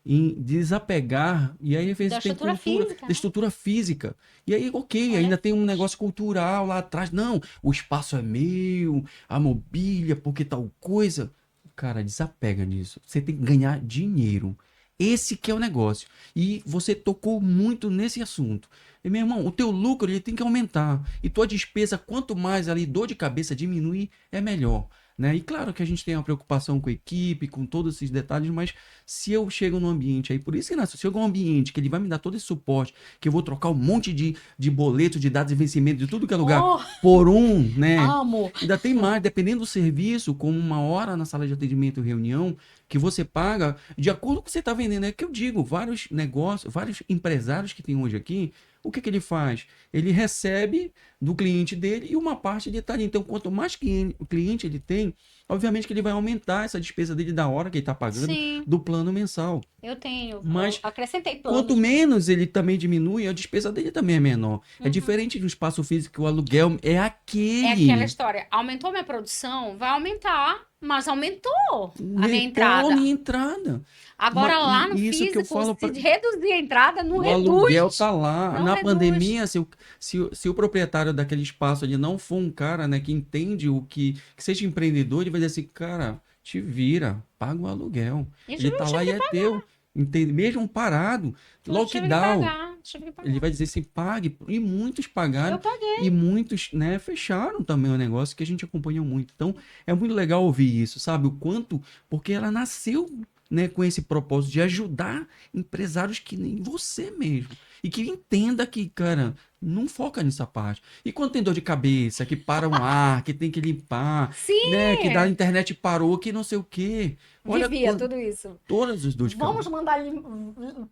em desapegar, e aí às Da vezes tem estrutura cultura, física, da né? estrutura física. E aí, ok, Olha, ainda tem um negócio cultural lá atrás. Não, o espaço é meu, a mobília, porque tal coisa. Cara, desapega nisso. Você tem que ganhar dinheiro. Esse que é o negócio. E você tocou muito nesse assunto. E, meu irmão, o teu lucro ele tem que aumentar. E tua despesa, quanto mais ali dor de cabeça diminuir, é melhor. Né? E claro que a gente tem uma preocupação com a equipe, com todos esses detalhes, mas se eu chego num ambiente aí, por isso que nasce, se eu chego num ambiente que ele vai me dar todo esse suporte, que eu vou trocar um monte de boleto, de dados de vencimento, de tudo que é lugar, oh, por um, né? amo. Ainda tem mais, dependendo do serviço, como uma hora na sala de atendimento, reunião, que você paga de acordo com o que você está vendendo. É que eu digo, vários negócios, vários empresários que tem hoje aqui, o que que ele faz? Ele recebe do cliente dele e uma parte de taxa. Então, quanto mais cliente ele tem, obviamente que ele vai aumentar essa despesa dele da hora que ele está pagando Sim, do plano mensal. eu tenho. Eu Mas acrescentei quanto planos. menos ele também diminui, a despesa dele também é menor. É Uhum. diferente do espaço físico, que o aluguel é É aquela aquele. história. Aumentou minha produção? Vai aumentar, mas aumentou a minha Retorno e entrada. entrada. Agora lá no E isso que eu físico, falo se para. reduzir a entrada, não O aluguel reduz. tá lá. Não Na reduz. pandemia, se o proprietário daquele espaço ele não for um cara, né, que entende que seja empreendedor, ele vai dizer assim, cara, te vira, paga o aluguel. E Ele eu tá lá tive e que é teu. Entende? Mesmo parado, eu tive que lockdown, pagar. Tive que ele pagar. vai dizer assim, pague. E muitos Eu pagaram e paguei. muitos, né, fecharam também o negócio que a gente acompanhou muito. Então, é muito legal ouvir isso, sabe? O quanto, porque ela nasceu, né, com esse propósito de ajudar empresários que nem você mesmo. E que entenda que, cara, não foca nessa parte. E quando tem dor de cabeça, que para um ar, que tem que limpar, né, que da Sim! internet parou, que não sei o quê. Olha Vivia tudo isso. todas as dores de Vamos cabeça. mandar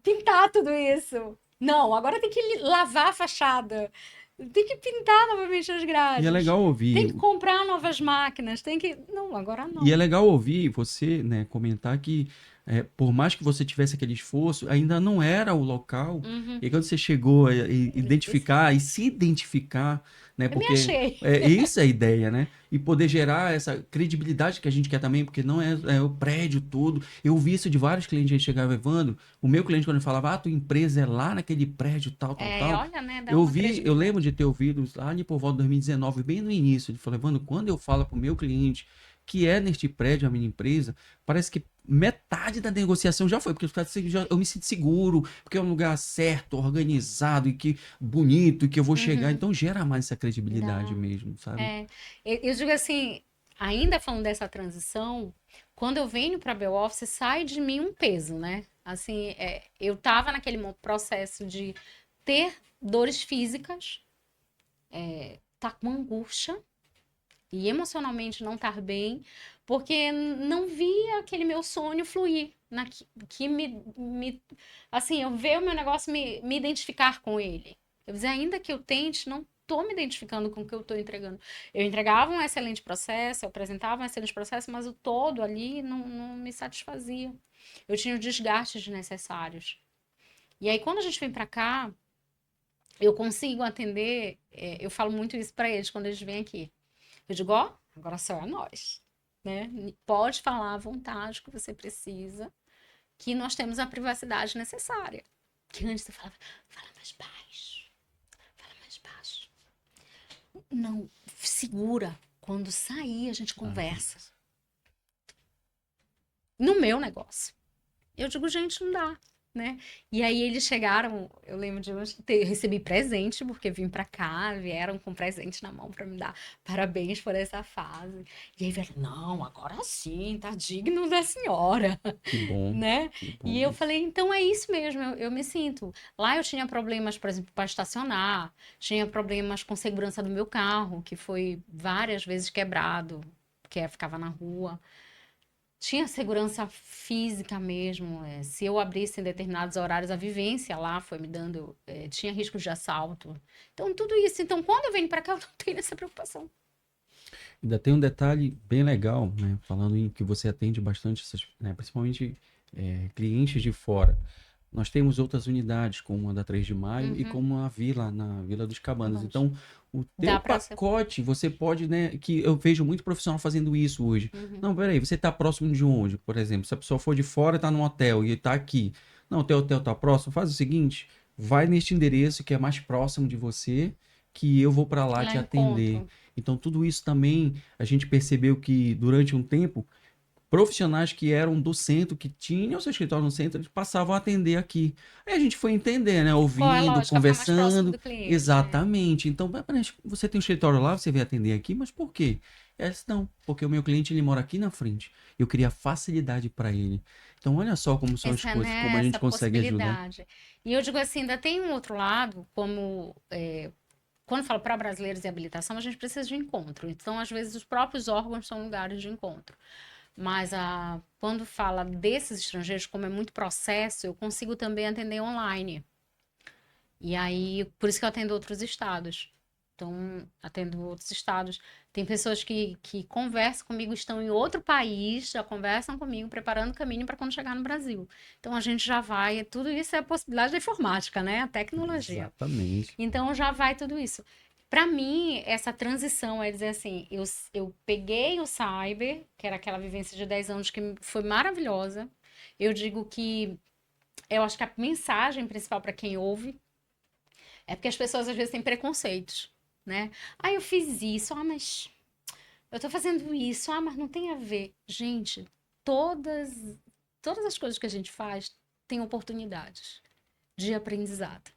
pintar tudo isso. Não, agora tem que lavar a fachada. Tem que pintar novamente as E é grades. legal ouvir. Tem que comprar novas máquinas. Tem que. Não, agora E é não. legal ouvir você, né, comentar que por mais que você tivesse aquele esforço, ainda não era o local. Uhum. E quando você chegou a Isso. identificar e se identificar, né, Eu me porque achei. isso é a ideia, né? E poder gerar essa credibilidade que a gente quer também, porque não é o prédio todo. Eu vi isso de vários clientes que chegavam, Evandro. O meu cliente, quando ele falava, tua empresa é lá naquele prédio, tal, tal, É, tal. olha, né? Dá Eu uma vi, eu lembro credibilidade. de ter ouvido lá por volta de 2019, bem no início. Ele falou, Evandro, quando eu falo para o meu cliente que é neste prédio a minha empresa, parece que metade da negociação já foi, porque eu me sinto seguro, porque é um lugar certo, organizado e que bonito e que eu vou chegar, Uhum. então gera mais essa credibilidade Dá. mesmo, sabe? É. Eu digo assim, ainda falando dessa transição, quando eu venho para Beloffice, sai de mim um peso, né? Assim, eu tava naquele processo de ter dores físicas, tá com angústia e emocionalmente não estar bem, porque não via aquele meu sonho fluir, que assim, eu ver o meu negócio me identificar com ele. Eu dizer, ainda que eu tente, não tô me identificando com o que eu tô entregando. Eu entregava um excelente processo, eu apresentava um excelente processo, mas o todo ali não me satisfazia. Eu tinha os desgastes desnecessários. E aí, quando a gente vem para cá, eu consigo atender, eu falo muito isso para eles quando eles vêm aqui. Eu digo, ó, agora só é nós, né? Pode falar à vontade que você precisa, que nós temos a privacidade necessária. Que antes eu falava, fala mais baixo, fala mais baixo. Não, segura. Quando sair, a gente conversa. No meu negócio. Eu digo, gente, não dá, né? E aí eles chegaram, eu lembro de eu recebi presente, porque vim pra cá, vieram com presente na mão pra me dar parabéns por essa fase. E aí vieram, não, agora sim, tá digno da senhora, Que bom, né? que E eu bom. falei, então é isso mesmo, eu me sinto. Lá eu tinha problemas, por exemplo, para estacionar, tinha problemas com segurança do meu carro, que foi várias vezes quebrado, porque ficava na rua. Tinha segurança física mesmo. Se eu abrisse em determinados horários, a vivência lá foi me dando. Tinha risco de assalto. Então, tudo isso. Então, quando eu venho para cá, eu não tenho essa preocupação. Ainda tem um detalhe bem legal, né? Falando em que você atende bastante, né? Principalmente clientes de fora. Nós temos outras unidades, como a da 3 de Maio e Uhum. como a Vila, na Vila dos Cabanas. Bom, Então, o teu dá para ser. pacote, você pode, né? Que eu vejo muito profissional fazendo isso hoje. Uhum. Não, peraí, você está próximo de onde? Por exemplo, se a pessoa for de fora, está no hotel e está aqui. Não, o teu hotel está próximo, faz o seguinte, vai neste endereço que é mais próximo de você, que eu vou para lá Lá te atender. encontro. Então, tudo isso também, a gente percebeu que durante um tempo, profissionais que eram do centro, que tinham seu escritório no centro, eles passavam a atender aqui. Aí a gente foi entender, né? Qual é a Ouvindo, lógica? Ficar mais próximo conversando. do cliente. Exatamente. Então, mas você tem um escritório lá, você veio atender aqui, mas por quê? Eles, não, porque o meu cliente ele mora aqui na frente. Eu queria facilidade para ele. Então, olha só como são as Pensar coisas, como a gente nessa consegue ajudar. possibilidade. E eu digo assim, ainda tem um outro lado, como quando eu falo para brasileiros e habilitação, a gente precisa de encontro. Então, às vezes, os próprios órgãos são lugares de encontro. Mas quando fala desses estrangeiros, como é muito processo, eu consigo também atender online. E aí, por isso que eu atendo outros estados. Então, atendo outros estados. Tem pessoas que conversam comigo, estão em outro país, já conversam comigo, preparando o caminho para quando chegar no Brasil. Então, a gente já vai. Tudo isso é a possibilidade da informática, né? A tecnologia. Exatamente. Então, já vai tudo isso. Para mim, essa transição é dizer assim: eu peguei o cyber, que era aquela vivência de 10 anos que foi maravilhosa. Eu digo que eu acho que a mensagem principal para quem ouve é porque as pessoas às vezes têm preconceitos, né? Ah, eu fiz isso, mas eu tô fazendo isso, mas não tem a ver. Gente, todas, todas as coisas que a gente faz têm oportunidades de aprendizado.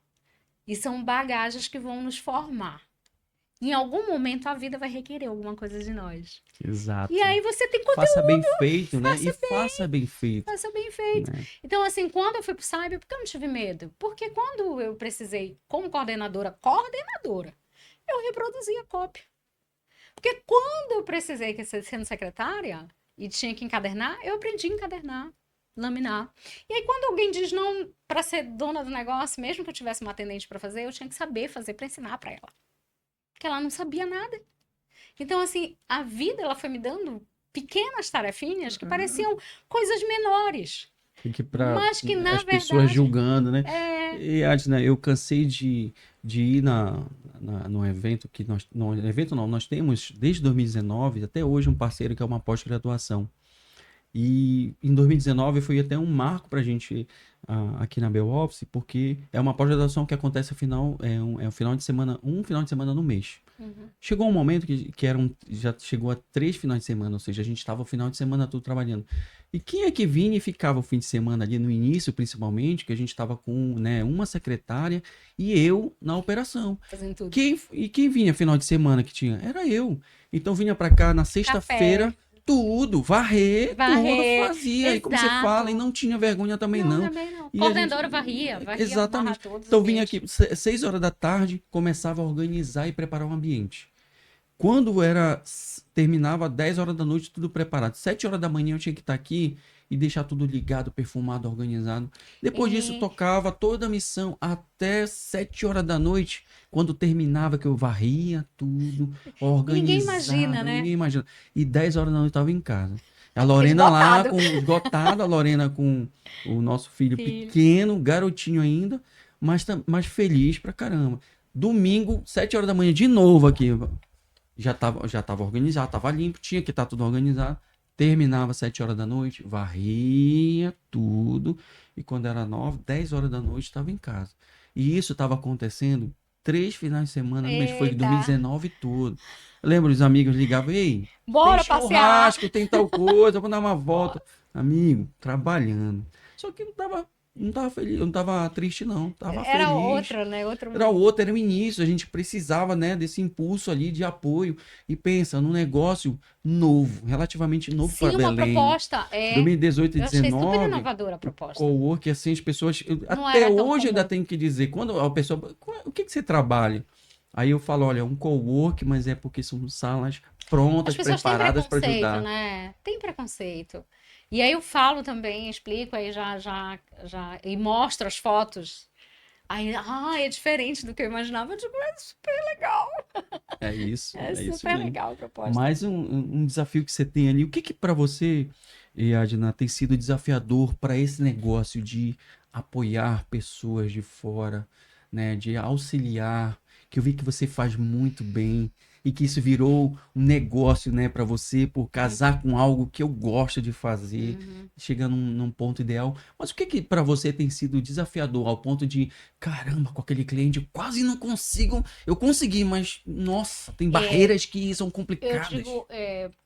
E são bagagens que vão nos formar. Em algum momento a vida vai requerer alguma coisa de nós. Exato. E aí você tem Faça bem conteúdo, feito, né? E faça bem, faça bem feito, faça bem feito. né? Então, assim, quando eu fui pro Cyber, por que eu não tive medo? Porque quando eu precisei, como coordenadora, eu reproduzi a cópia. Porque quando eu precisei, sendo secretária, e tinha que encadernar, eu aprendi a encadernar, laminar. E aí, quando alguém diz não, para ser dona do negócio, mesmo que eu tivesse uma atendente para fazer, eu tinha que saber fazer para ensinar para ela. Porque ela não sabia nada. Então, assim, a vida, ela foi me dando pequenas tarefinhas que pareciam coisas menores. Que para Mas que, na as pessoas verdade, julgando, né? é... E Adna, eu cansei de ir no evento que nós. No evento não, nós temos desde 2019 até hoje um parceiro que é uma pós-graduação. E em 2019 foi até um marco para a gente aqui na Bell Office, porque é uma pós-graduação que acontece um final de semana, um final de semana no mês. Uhum. Chegou um momento que já chegou a 3 finais de semana, ou seja, a gente estava o final de semana todo trabalhando. E quem é que vinha e ficava o fim de semana ali no início, principalmente, que a gente estava com, né, uma secretária e eu na operação. Fazendo tudo. Quem vinha final de semana que tinha? Era eu. Então vinha para cá na sexta-feira, tudo, varrer, tudo fazia. E como você fala, e não tinha vergonha também não. Também não. E Coordenadora varria exatamente. todos Então vinha aqui 6 horas da tarde, começava a organizar e preparar o ambiente. Quando terminava 10 horas da noite, tudo preparado. 7 horas da manhã eu tinha que estar aqui e deixar tudo ligado, perfumado, organizado. Depois disso, tocava toda a missão até 7 horas da noite, quando terminava, que eu varria tudo, organizava. Ninguém imagina, né? Ninguém imagina. E 10 horas da noite eu estava em casa. A Lorena lá, esgotada, a Lorena com o nosso filho pequeno, garotinho ainda, mas feliz pra caramba. Domingo, 7 horas da manhã, de novo aqui. já tava organizado, tava limpo, tinha que estar tudo organizado. Terminava às 7 horas da noite, varria tudo, e quando era 9, 10 horas da noite estava em casa. E isso estava acontecendo 3 finais de semana no mês, foi Eita, 2019 todo. Eu lembro, os amigos ligavam, ei, tem bora passear. churrasco, tem tal coisa, vamos dar uma volta. Nossa, Amigo, trabalhando. Só que não tava feliz, eu não tava triste não, tava era feliz. outra, né? Era o outro, era o início, a gente precisava, né, desse impulso ali de apoio. E pensa num negócio novo, relativamente novo para Sim, uma Belém. proposta. 2018 e Eu achei super 19, inovadora a o proposta. cowork, assim, as pessoas, Não até era tão hoje eu ainda comum. tenho que dizer, quando a pessoa, o que que você trabalha? Aí eu falo, olha, um cowork, mas é porque são salas As prontas, pessoas têm preparadas para preconceito, ajudar. né? Tem preconceito. E aí eu falo também, explico aí e mostro as fotos. Aí, é diferente do que eu imaginava. Eu digo, é super legal. É É isso super mesmo. legal a proposta. Mais um desafio que você tem ali. O que que para você, Adna, tem sido desafiador para esse negócio de apoiar pessoas de fora, né, de auxiliar, que eu vi que você faz muito bem e que isso virou um negócio, né, para você por casar com algo que eu gosto de fazer, Uhum. chega num ponto ideal. Mas o que que para você tem sido desafiador ao ponto de, caramba, com aquele cliente eu quase não consigo, eu consegui, mas nossa, tem É, barreiras que são eu complicadas. digo,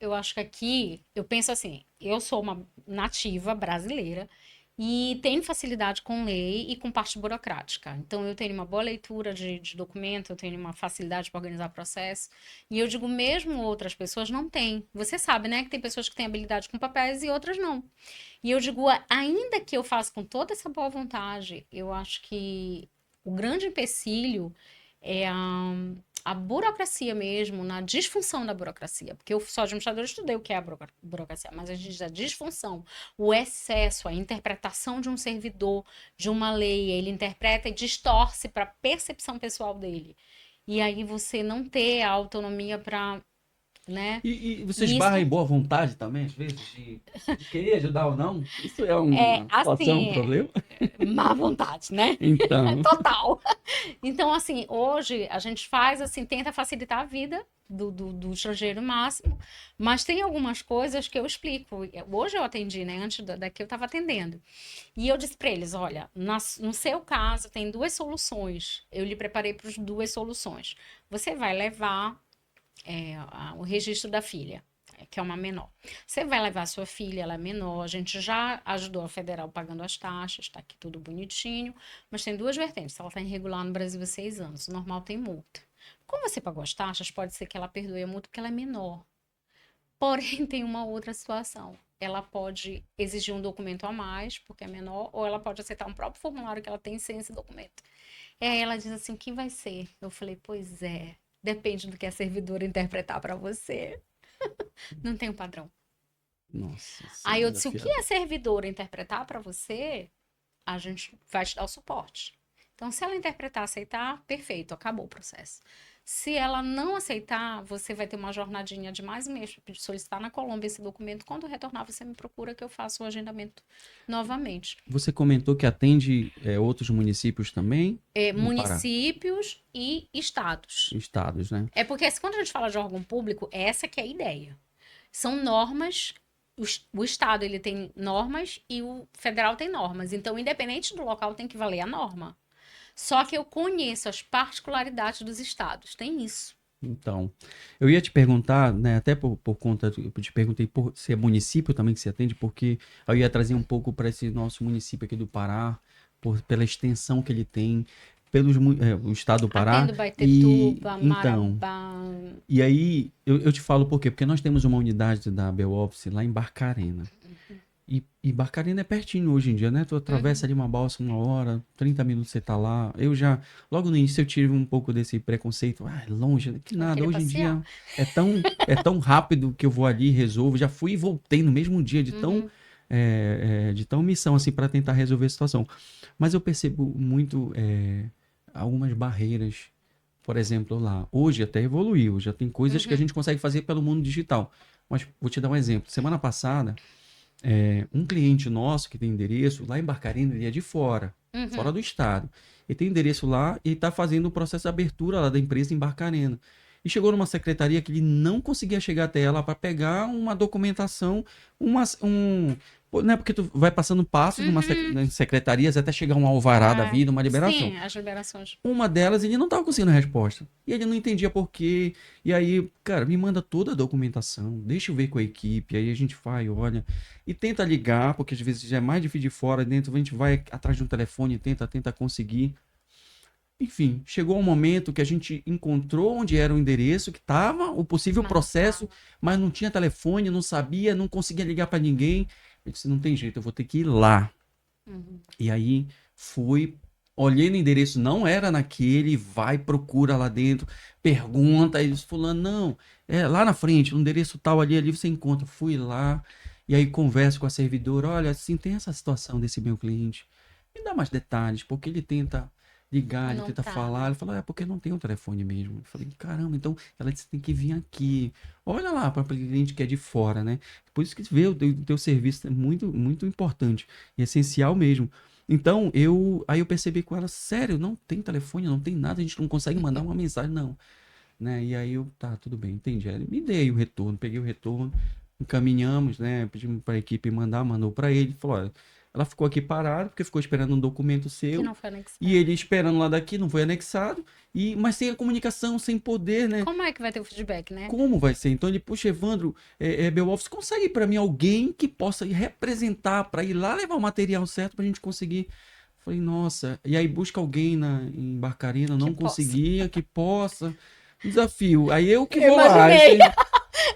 eu acho que aqui, eu penso assim, eu sou uma nativa brasileira e tenho facilidade com lei e com parte burocrática. Então, eu tenho uma boa leitura de documento, eu tenho uma facilidade para organizar processo. E eu digo, mesmo outras pessoas não têm. Você sabe, né, que tem pessoas que têm habilidade com papéis e outras não. E eu digo, ainda que eu faça com toda essa boa vontade, eu acho que o grande empecilho é a burocracia mesmo, na disfunção da burocracia. Porque eu sou administradora, eu estudei o que é a burocracia, mas a gente diz a disfunção, o excesso, a interpretação de um servidor, de uma lei, ele interpreta e distorce para a percepção pessoal dele. E aí você não ter a autonomia para, né? E você E esbarra em isso boa vontade também, às vezes, de querer ajudar ou não? Isso é é uma situação, um assim, problema? má vontade, né? Então, Total. Então, assim, hoje a gente faz assim, tenta facilitar a vida do estrangeiro máximo, mas tem algumas coisas que eu explico. Hoje eu atendi, né? Antes daqui eu estava atendendo. E eu disse para eles: olha, no seu caso tem duas soluções. Eu lhe preparei para as duas soluções. Você vai levar o registro da filha, que é uma menor. Você vai levar sua filha, ela é menor, a gente já ajudou a federal pagando as taxas, tá aqui tudo bonitinho, mas tem duas vertentes. Se ela está irregular no Brasil há 6 anos, o normal tem multa. Como você pagou as taxas, pode ser que ela perdoe a multa porque ela é menor. Porém, tem uma outra situação. Ela pode exigir um documento a mais, porque é menor, ou ela pode aceitar um próprio formulário que ela tem sem esse documento. E aí ela diz assim: quem vai ser? Eu falei: pois é, depende do que a servidora interpretar para você. Não tem um padrão. nossa, isso é Aí eu disse: o que a desafiador. servidora interpretar para você, a gente vai te dar o suporte. Então, se ela interpretar, aceitar, perfeito, acabou o processo. Se ela não aceitar, você vai ter uma jornadinha de mais um mês para solicitar na Colômbia esse documento. Quando retornar, você me procura que eu faço o agendamento novamente. Você comentou que atende outros municípios também no Pará, Municípios e estados. estados, né? É porque quando a gente fala de órgão público, essa que é a ideia. São normas, o estado ele tem normas e o federal tem normas. Então, independente do local, tem que valer a norma. Só que eu conheço as particularidades dos estados. Tem isso. Então, eu ia te perguntar, né, até por conta, eu te perguntei se é município também que você atende, porque eu ia trazer um pouco para esse nosso município aqui do Pará, pela extensão que ele tem, o estado do Pará, Atendo e Baitetuba, então, Marabá. e aí eu te falo por quê? Porque nós temos uma unidade da Bel Office lá em Barcarena. E Barcarena é pertinho hoje em dia, né? Tu atravessa Uhum. ali uma balsa 1 hora, 30 minutos você tá lá. Logo no início eu tive um pouco desse preconceito. Ah, é longe, né? Que Eu nada. queria Hoje em passear. dia é tão rápido que eu vou ali, resolvo. Já fui e voltei no mesmo dia Uhum. de tão missão assim para tentar resolver a situação. Mas eu percebo muito algumas barreiras. Por exemplo, lá, hoje até evoluiu, já tem coisas que a Uhum. gente consegue fazer pelo mundo digital. Mas vou te dar um exemplo. Semana passada, um cliente nosso que tem endereço lá em Barcarena, ele é de fora Uhum. do estado. Ele tem endereço lá e está fazendo o processo de abertura lá da empresa em Barcarena. e chegou numa secretaria que ele não conseguia chegar até ela para pegar uma documentação, né, porque tu vai passando passos em secretarias até chegar um alvará da vida, uma liberação. Sim, as liberações. Uma delas ele não estava conseguindo a resposta. E ele não entendia por quê. E aí, cara, me manda toda a documentação, deixa eu ver com a equipe, aí a gente vai, olha, e tenta ligar, porque às vezes já é mais difícil de fora, dentro a gente vai atrás de um telefone, tenta conseguir. Enfim, chegou um momento que a gente encontrou onde era o endereço, que estava o possível processo, mas não tinha telefone, não sabia, não conseguia ligar para ninguém. Eu disse, não tem jeito, eu vou ter que ir lá. E aí fui, olhei no endereço, não era naquele, vai, procura lá dentro, pergunta, aí eles fulano, não, é lá na frente, no endereço tal, ali você encontra. Fui lá, e aí converso com a servidora, olha, assim, tem essa situação desse meu cliente, me dá mais detalhes, porque ele tenta ligar, ele Não tenta tá, falar, né? ele falou, é porque não tem o telefone mesmo. Eu falei, caramba, então ela disse, tem que vir aqui. Olha lá, para o cliente que é de fora, né? Por isso que vê o teu serviço é muito, muito importante e essencial mesmo. Então, aí eu percebi com ela, sério, não tem telefone, não tem nada, a gente não consegue mandar uma mensagem, não. Né? E aí eu, tá, tudo bem, entendi. Aí me dei o retorno, peguei o retorno, encaminhamos, né? Pedimos para a equipe mandar, mandou para ele, falou, olha, ela ficou aqui parada, porque ficou esperando um documento Que seu, não foi anexado. e ele esperando lá daqui, não foi anexado, mas sem a comunicação, sem poder, né? Como é que vai ter o feedback, né? Como vai ser? Então ele, puxa, Evandro, Beowulf, você consegue para mim alguém que possa representar para ir lá levar o material certo para a gente conseguir? Falei, nossa, e aí busca alguém em Barcarena, Que não possa. conseguia, que possa. Desafio. Aí eu que Eu vou lá. imaginei.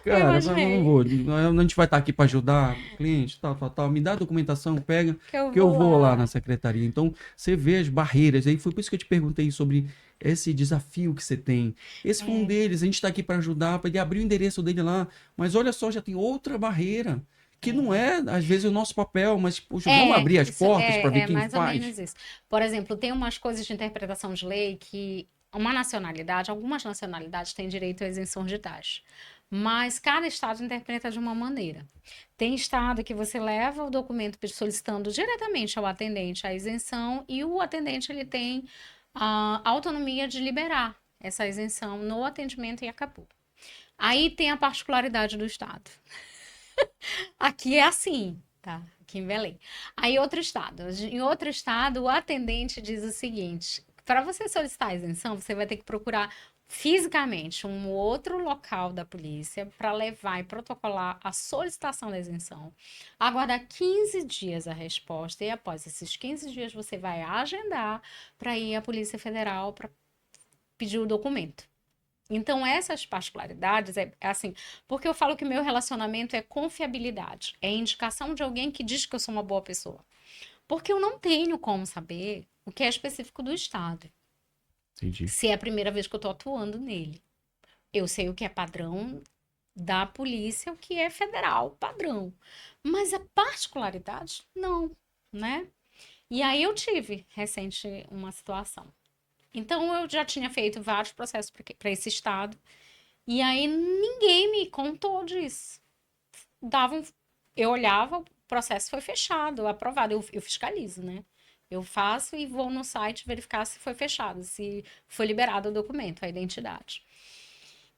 Eu Cara, eu não imaginei vou. A gente vai estar aqui para ajudar o cliente, tal, tal, tal. Me dá a documentação, pega, que eu que eu vou vou lá na lá. secretaria. Então, você vê as barreiras. Aí foi por isso que eu te perguntei sobre esse desafio que você tem. Esse foi um É, deles. A gente está aqui para ajudar, para ele abrir o endereço dele lá. Mas olha só, já tem outra barreira. Que não é, às vezes, o nosso papel, mas, poxa, vamos abrir as isso portas para ver é quem mais ou faz. menos isso. Por exemplo, tem umas coisas de interpretação de lei que uma nacionalidade, algumas nacionalidades têm direito à isenção de taxa. Mas cada estado interpreta de uma maneira. Tem estado que você leva o documento solicitando diretamente ao atendente a isenção e o atendente ele tem a autonomia de liberar essa isenção no atendimento e acabou. Aí tem a particularidade do estado. Aqui é assim, tá? Aqui em Belém. Aí outro estado. Em outro estado, o atendente diz o seguinte: para você solicitar a isenção, você vai ter que procurar fisicamente um outro local da polícia para levar e protocolar a solicitação da isenção. Aguardar 15 dias a resposta e após esses 15 dias você vai agendar para ir à Polícia Federal para pedir o documento. Então, essas particularidades é assim, porque eu falo que meu relacionamento é confiabilidade, é indicação de alguém que diz que eu sou uma boa pessoa. Porque eu não tenho como saber o que é específico do Estado, Entendi. se é a primeira vez que eu estou atuando nele. Eu sei o que é padrão da polícia, o que é federal padrão. Mas a particularidade, não, né? E aí eu tive recente uma situação. Então eu já tinha feito vários processos para esse estado. E aí ninguém me contou disso. Davam, eu olhava, o processo foi fechado, aprovado. Eu fiscalizo, né? Eu faço e vou no site verificar se foi fechado, se foi liberado o documento, a identidade.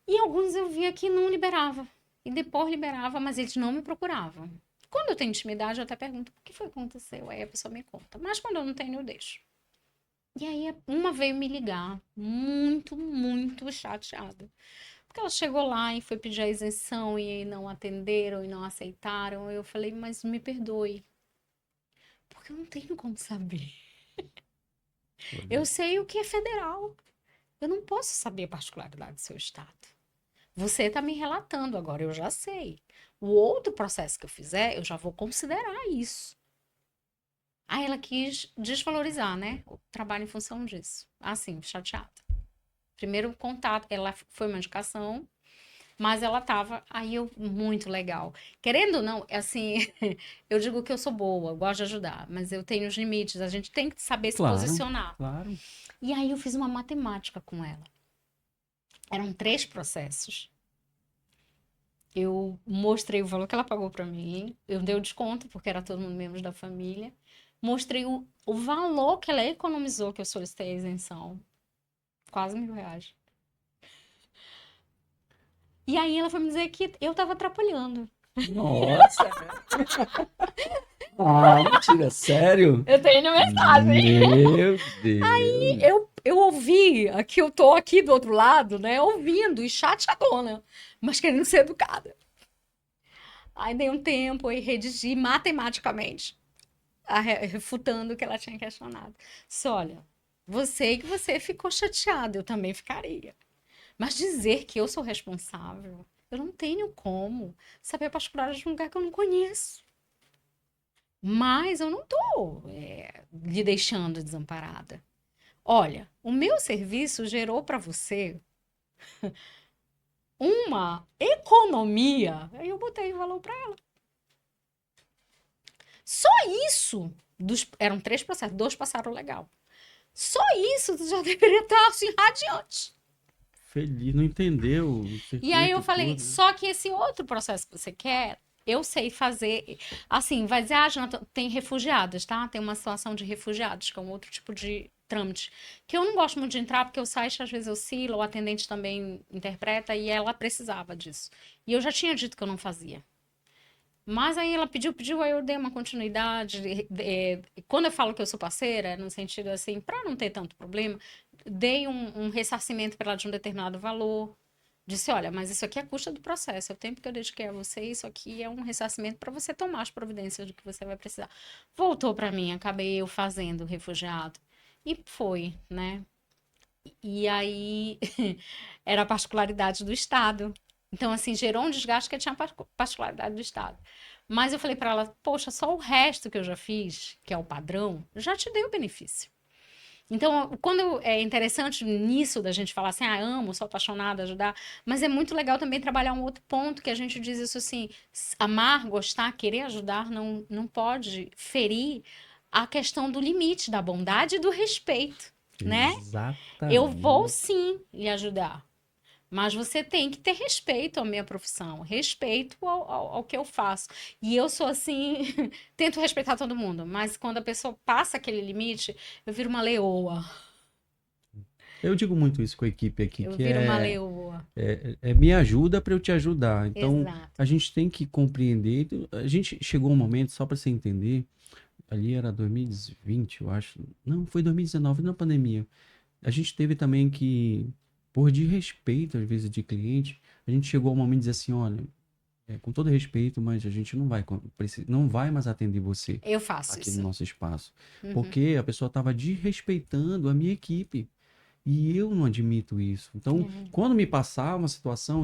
E alguns eu via que não liberava. E depois liberava, mas eles não me procuravam. Quando eu tenho intimidade, eu até pergunto o que foi que aconteceu. Aí a pessoa me conta. Mas quando eu não tenho, eu deixo. E aí uma veio me ligar, muito, muito chateada. Porque ela chegou lá e foi pedir a isenção e não atenderam e não aceitaram. Eu falei, mas me perdoe, porque eu não tenho como saber. Eu sei o que é federal. Eu não posso saber a particularidade do seu estado. Você está me relatando agora, eu já sei. O outro processo que eu fizer, eu já vou considerar isso. Aí ela quis desvalorizar, né? O trabalho em função disso. Assim, chateada. Primeiro contato, ela foi uma indicação. Mas ela tava aí eu muito legal. Querendo ou não, assim, eu digo que eu sou boa, eu gosto de ajudar, mas eu tenho os limites, a gente tem que saber se Claro, posicionar. claro. E aí eu fiz uma matemática com ela. Eram 3 processos. Eu mostrei o valor que ela pagou para mim, eu dei o desconto, porque era todo mundo membro da família. Mostrei o valor que ela economizou, que eu solicitei a isenção. Quase R$ 1.000. E aí ela foi me dizer que eu tava atrapalhando. Nossa! Ah, mentira, sério? Eu tenho mensagem. Meu Deus! Eu ouvi, aqui eu tô aqui do outro lado, né? Ouvindo e chateadona, mas querendo ser educada. Aí dei um tempo e redigi matematicamente, refutando o que ela tinha questionado. Disse, olha, você ficou chateada, eu também ficaria. Mas dizer que eu sou responsável, eu não tenho como saber particular de um lugar que eu não conheço. Mas eu não tô lhe deixando desamparada. Olha, o meu serviço gerou para você uma economia. Aí eu botei o valor para ela. Só isso, eram 3 processos, 2 passaram legal. Só isso tu já deveria estar assim, radiante. Feliz, não entendeu o E aí eu circuito falei, todo, né? só que esse outro processo que você quer, eu sei fazer. Assim, vai dizer, Jonathan, tem refugiadas, tá? Tem uma situação de refugiados, que é um outro tipo de trâmite. Que eu não gosto muito de entrar, porque o site às vezes oscila, o atendente também interpreta, e ela precisava disso. E eu já tinha dito que eu não fazia. Mas aí ela pediu, aí eu dei uma continuidade. Quando eu falo que eu sou parceira, no sentido assim, para não ter tanto problema, dei um ressarcimento para ela de um determinado valor. Disse, olha, mas isso aqui é a custa do processo, é o tempo que eu dediquei a você, isso aqui é um ressarcimento para você tomar as providências do que você vai precisar. Voltou para mim, acabei eu fazendo o refugiado. E foi, né? E aí era a particularidade do Estado. Então, assim, gerou um desgaste que tinha particularidade do Estado. Mas eu falei para ela, poxa, só o resto que eu já fiz, que é o padrão, já te dei o benefício. Então, quando é interessante nisso da gente falar assim, ah, amo, sou apaixonada, ajudar, mas é muito legal também trabalhar um outro ponto que a gente diz isso assim, amar, gostar, querer ajudar não pode ferir a questão do limite, da bondade e do respeito, né? Eu vou Exatamente. sim lhe ajudar, mas você tem que ter respeito à minha profissão, respeito ao que eu faço. E eu sou assim, tento respeitar todo mundo, mas quando a pessoa passa aquele limite, eu viro uma leoa. Eu digo muito isso com a equipe aqui, Eu que viro uma leoa. é me ajuda para eu te ajudar. Então, Exato. a gente tem que compreender. A gente chegou um momento, só para você entender, ali era 2020, eu acho. Não, foi 2019, na pandemia. A gente teve também que, por de respeito, às vezes, de cliente, a gente chegou ao momento de dizer assim, olha, com todo respeito, mas a gente não vai mais atender você Eu faço aqui no isso. nosso espaço. Uhum. Porque a pessoa estava desrespeitando a minha equipe. E eu não admito isso. Então, Uhum. quando me passava uma situação,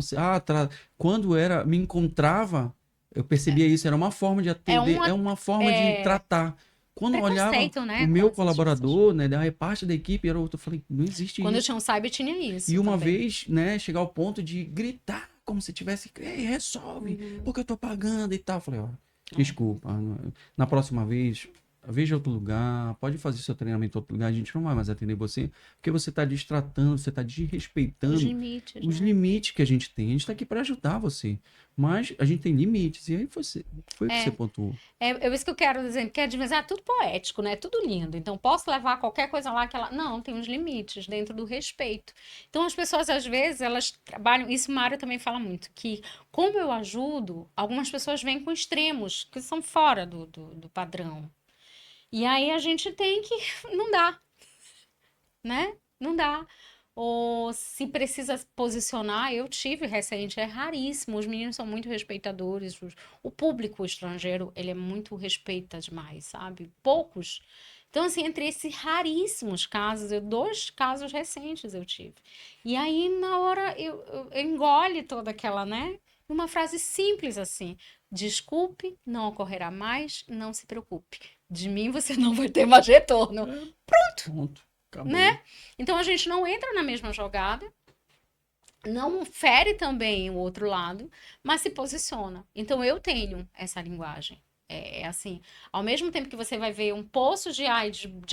quando me encontrava, eu percebia isso, era uma forma de É atender, é uma uma forma de é, tratar. Quando eu olhava preconceito, o né, com meu essas dimensões. colaborador, né, da parte da equipe, era outro, eu falei, não existe Quando eu isso. tinha um cyber, tinha E isso uma também. vez, né, chegar ao ponto de gritar como se tivesse, ei, resolve, Uhum. porque eu tô pagando e tal. Eu falei, ó, É. desculpa, na próxima vez, veja outro lugar, pode fazer seu treinamento em outro lugar, a gente não vai mais atender você, porque você tá destratando, você tá Os desrespeitando limites, os né? limites que a gente tem. A gente tá aqui para ajudar você, mas a gente tem limites. E aí foi o que você É, pontuou. é isso que eu quero dizer, porque às vezes é tudo poético, né? Tudo lindo. Então, posso levar qualquer coisa lá que ela. Não, tem uns limites dentro do respeito. Então, as pessoas, às vezes, elas trabalham. Isso, Mário também fala muito, que como eu ajudo, algumas pessoas vêm com extremos, que são fora do padrão. E aí a gente tem que. Não dá, né? Não dá. Ou se precisa posicionar, eu tive recente, é raríssimo. Os meninos são muito respeitadores. O público estrangeiro, ele é muito respeita demais, sabe? Poucos. Então, assim, entre esses raríssimos casos, 2 casos recentes eu tive. E aí, na hora, eu engole toda aquela, né? Uma frase simples assim: desculpe, não ocorrerá mais, não se preocupe. De mim você não vai ter mais retorno, É, ponto. Acabou. né? Então a gente não entra na mesma jogada, não fere também o outro lado, mas se posiciona. Então eu tenho essa linguagem. É assim, ao mesmo tempo que você vai ver um poço de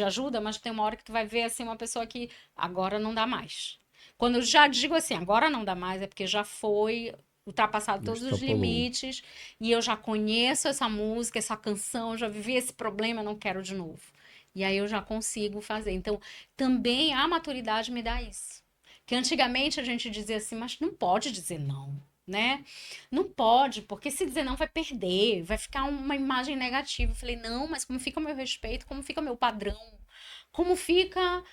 ajuda, mas tem uma hora que tu vai ver assim uma pessoa que agora não dá mais. Quando eu já digo assim, agora não dá mais, é porque já foi ultrapassado todos os Extrapolou. limites e eu já conheço essa música, essa canção, já vivi esse problema, não quero de novo. E aí eu já consigo fazer. Então, também a maturidade me dá isso. Que antigamente a gente dizia assim, mas não pode dizer não. né? Não pode, porque se dizer não vai perder, vai ficar uma imagem negativa. Eu falei, não, mas como fica o meu respeito, como fica o meu padrão, como fica.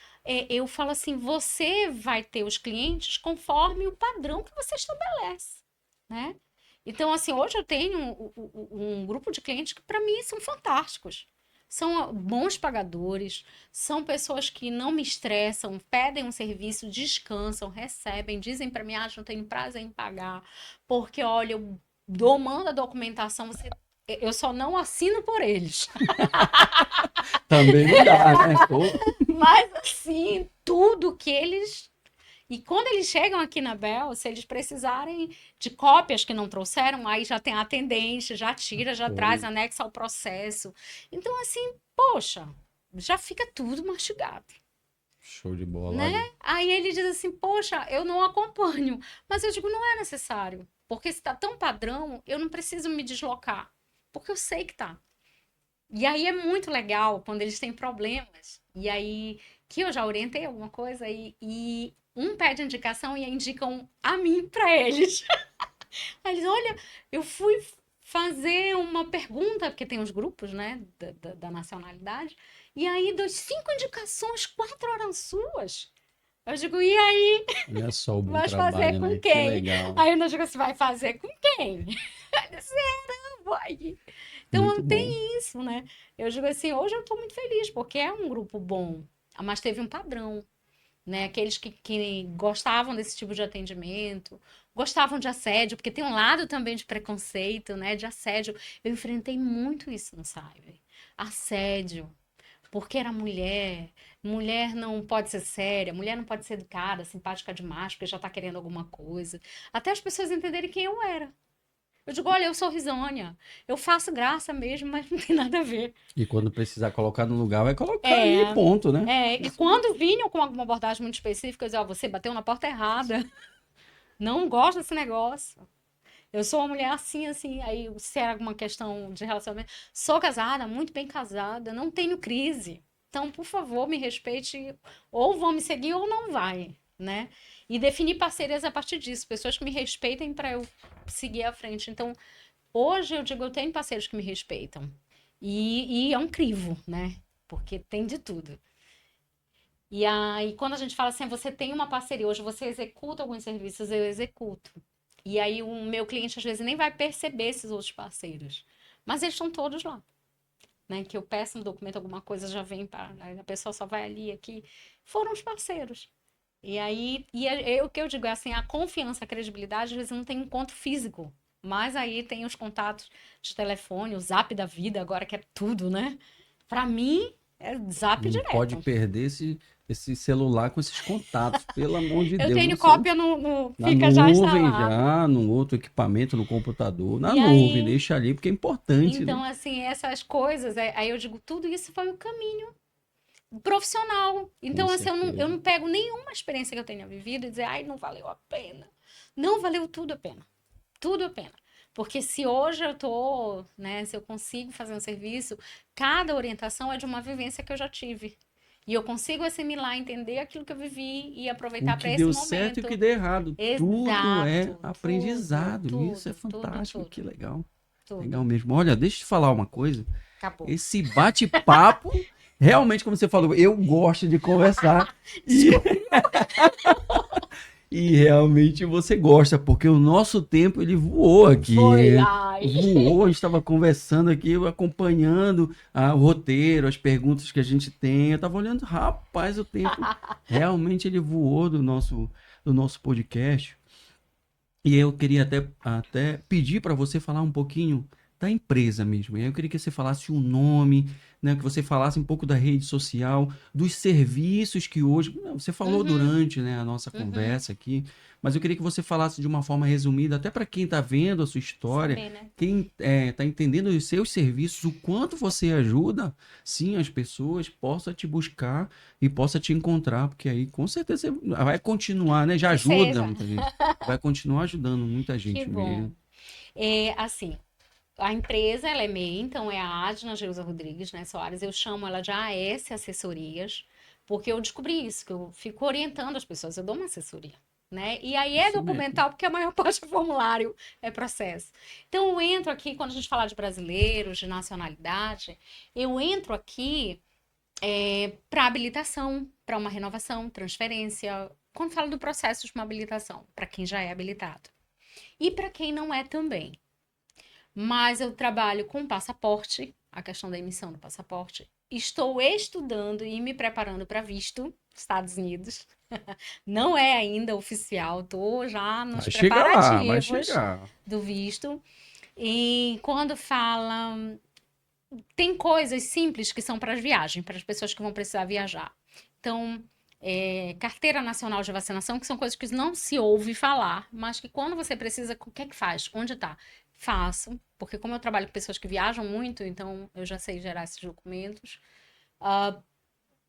Eu falo assim, você vai ter os clientes conforme o padrão que você estabelece, né? Então, assim, hoje eu tenho um grupo de clientes que, para mim, são fantásticos. São bons pagadores, são pessoas que não me estressam, pedem um serviço, descansam, recebem, dizem para mim, não tenho prazer em pagar, porque, olha, eu mando a documentação, eu só não assino por eles. Também não dá, né? Pô. Mas, assim, tudo que eles. E quando eles chegam aqui na Bel, se eles precisarem de cópias que não trouxeram, aí já tem a atendente, já tira, já traz, Show, anexa ao processo. Então, assim, poxa, já fica tudo mastigado, show de bola, né? olha. Aí ele diz assim, poxa, eu não acompanho. Mas eu digo, não é necessário. Porque se tá tão padrão, eu não preciso me deslocar. Porque eu sei que tá. E aí é muito legal quando eles têm problemas. E aí, que eu já orientei alguma coisa e um pede indicação e indicam a mim para eles. Aí eles, olha, eu fui fazer uma pergunta, porque tem os grupos, né, da nacionalidade, e aí das 5 indicações, 4 eram suas. Eu digo, e aí, Olha só o bom vai fazer trabalho, com né? Que quem? legal. Aí eu não digo assim, vai fazer com quem? Ele disse, não, vai. Muito Então bom. tem isso, né? Eu digo assim, hoje eu estou muito feliz, porque é um grupo bom, mas teve um padrão, né? Aqueles que gostavam desse tipo de atendimento, gostavam de assédio, porque tem um lado também de preconceito, né? De assédio. Eu enfrentei muito isso no Cyber. Assédio. Porque era mulher, mulher não pode ser séria, mulher não pode ser educada, simpática demais, porque já tá querendo alguma coisa. Até as pessoas entenderem quem eu era. Eu digo, olha, eu sou risonha, eu faço graça mesmo, mas não tem nada a ver. E quando precisar colocar no lugar, vai colocar É, ali, ponto, né? e quando vinham com alguma abordagem muito específica, eu dizia, ó, você bateu na porta errada, não gosto desse negócio. Eu sou uma mulher assim, assim, aí se era alguma questão de relacionamento, sou casada, muito bem casada, não tenho crise. Então, por favor, me respeite, ou vão me seguir ou não vai, né? E definir parcerias a partir disso, pessoas que me respeitem para eu seguir à frente. Então, hoje eu digo, eu tenho parceiros que me respeitam. E é um crivo, né? Porque tem de tudo. E aí, quando a gente fala assim, você tem uma parceria, hoje você executa alguns serviços, eu executo. E aí, o meu cliente às vezes nem vai perceber esses outros parceiros. Mas eles estão todos lá, né? Que eu peço no documento alguma coisa, já vem para. A pessoa só vai ali, aqui. Foram os parceiros. E aí, o que eu digo é assim, a confiança, a credibilidade, às vezes não tem um encontro físico. Mas aí tem os contatos de telefone, o zap da vida, agora que é tudo, né? Para mim, é zap Não pode direto. perder esse celular com esses contatos, pelo amor de Eu Deus. tenho Você cópia na fica já nuvem instalado. já, no outro equipamento, no computador, na E nuvem, aí, deixa ali, porque é importante, né? então, assim, essas coisas, aí eu digo, tudo isso foi o caminho profissional. Com Então, assim, eu certeza. não pego nenhuma experiência que eu tenha vivido e dizer, ai, não valeu a pena. Não valeu tudo a pena. Tudo a pena. Porque se hoje eu tô, né, se eu consigo fazer um serviço, cada orientação é de uma vivência que eu já tive. E eu consigo assimilar, entender aquilo que eu vivi e O aproveitar que para esse deu certo e o que momento. deu errado. Tudo é Exato, tudo, aprendizado. Isso é tudo, tudo, fantástico, tudo, que legal. Legal tudo. mesmo. Olha, deixa eu te falar uma coisa. Acabou. Esse bate-papo, realmente, como você falou, eu gosto de conversar. E Desculpa. E realmente você gosta, porque o nosso tempo ele voou Foi, aqui. ai. Voou, a gente estava conversando aqui, eu acompanhando o roteiro, as perguntas que a gente tem. Eu estava olhando, rapaz, o tempo realmente ele voou do nosso podcast. E eu queria até pedir para você falar um pouquinho da empresa mesmo. E aí eu queria que você falasse o nome, né, que você falasse um pouco da rede social, dos serviços que hoje. Você falou Uhum, durante, né, a nossa uhum. conversa aqui, mas eu queria que você falasse de uma forma resumida, até para quem está vendo a sua história, Saber, né? quem está entendendo os seus serviços, o quanto você ajuda, sim, as pessoas possa te buscar e possa te encontrar, porque aí com certeza você vai continuar, né? Já Que ajuda seja. muita gente. Vai continuar ajudando muita Que gente bom. mesmo. É, assim, a empresa, ela é MEI, então é a Adna Geusa Rodrigues, né, Soares. Eu chamo ela de AS Assessorias, porque eu descobri isso, que eu fico orientando as pessoas, eu dou uma assessoria. né? E aí é Isso mesmo. documental porque a maior parte é formulário, é processo. Então eu entro aqui, quando a gente fala de brasileiros, de nacionalidade, eu entro aqui para habilitação, para uma renovação, transferência. Quando falo do processo de uma habilitação, para quem já é habilitado. E para quem não é também. Mas eu trabalho com passaporte, a questão da emissão do passaporte. Estou estudando e me preparando para visto, Estados Unidos. Não é ainda oficial, estou já nos Vai chegar lá, vai preparativos chegar. do visto. E quando fala, tem coisas simples que são para as viagens, para as pessoas que vão precisar viajar. Então, carteira nacional de vacinação, que são coisas que não se ouve falar, mas que quando você precisa, o que é que faz? Onde está? Faço, porque como eu trabalho com pessoas que viajam muito, então eu já sei gerar esses documentos.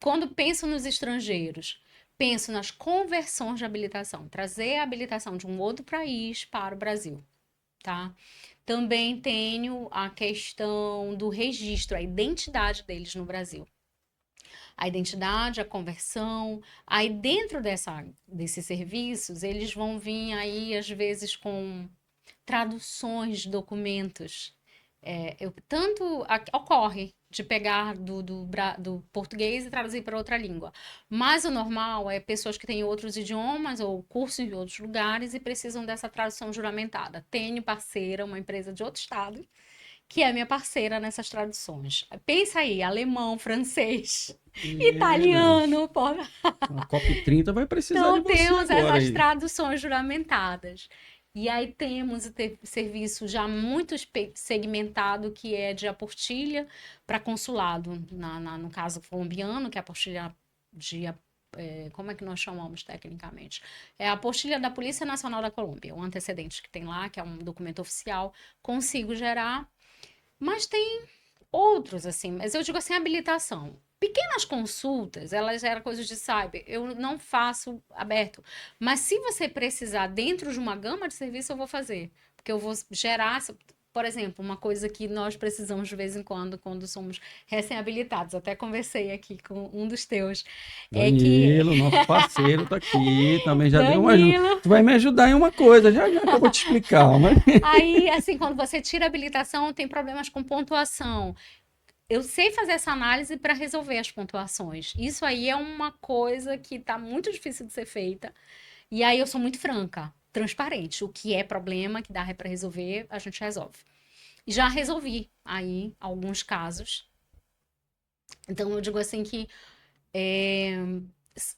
Quando penso nos estrangeiros, penso nas conversões de habilitação, trazer a habilitação de um outro país para o Brasil, tá? Também tenho a questão do registro, a identidade deles no Brasil. A identidade, a conversão. Aí dentro desses serviços, eles vão vir aí, às vezes, com traduções de documentos. Ocorre de pegar do português e traduzir para outra língua. Mas o normal é pessoas que têm outros idiomas ou cursos em outros lugares e precisam dessa tradução juramentada. Tenho parceira, uma empresa de outro estado, que é minha parceira nessas traduções. Pensa aí, alemão, francês, Né? italiano, porra. A COP30 vai precisar de Então você temos agora essas aí. traduções juramentadas. E aí temos o serviço já muito segmentado, que é de apostilha para consulado, no caso colombiano, que é a apostilha de como é que nós chamamos tecnicamente? É a apostilha da Polícia Nacional da Colômbia, o antecedente que tem lá, que é um documento oficial, consigo gerar, mas tem outros, assim, mas eu digo assim, habilitação. Pequenas consultas, elas eram coisas de cyber, eu não faço aberto. Mas se você precisar dentro de uma gama de serviço, eu vou fazer. Porque eu vou gerar, por exemplo, uma coisa que nós precisamos de vez em quando somos recém-habilitados. Até conversei aqui com um dos teus. É que, Danilo, nosso parceiro, tá aqui, também já deu uma ajuda. Danilo, Tu vai me ajudar em uma coisa, já já que eu vou te explicar, mas aí, assim, quando você tira a habilitação, tem problemas com pontuação. Eu sei fazer essa análise para resolver as pontuações. Isso aí é uma coisa que está muito difícil de ser feita. E aí eu sou muito franca, transparente. O que é problema, que dá para resolver, a gente resolve. E já resolvi aí alguns casos. Então eu digo assim que é,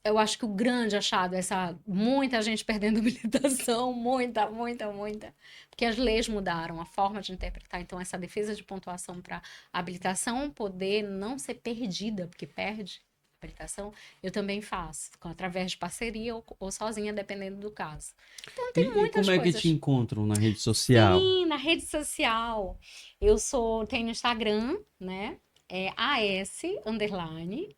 eu acho que o grande achado é essa muita gente perdendo habilitação, muita, muita, muita, porque as leis mudaram, a forma de interpretar. Então, essa defesa de pontuação para habilitação poder não ser perdida, porque perde a habilitação, eu também faço, através de parceria ou sozinha, dependendo do caso. Então, tem e muitas como é que te coisas. encontram na rede social? Sim, na rede social. Tenho Instagram, né? É AS, underline,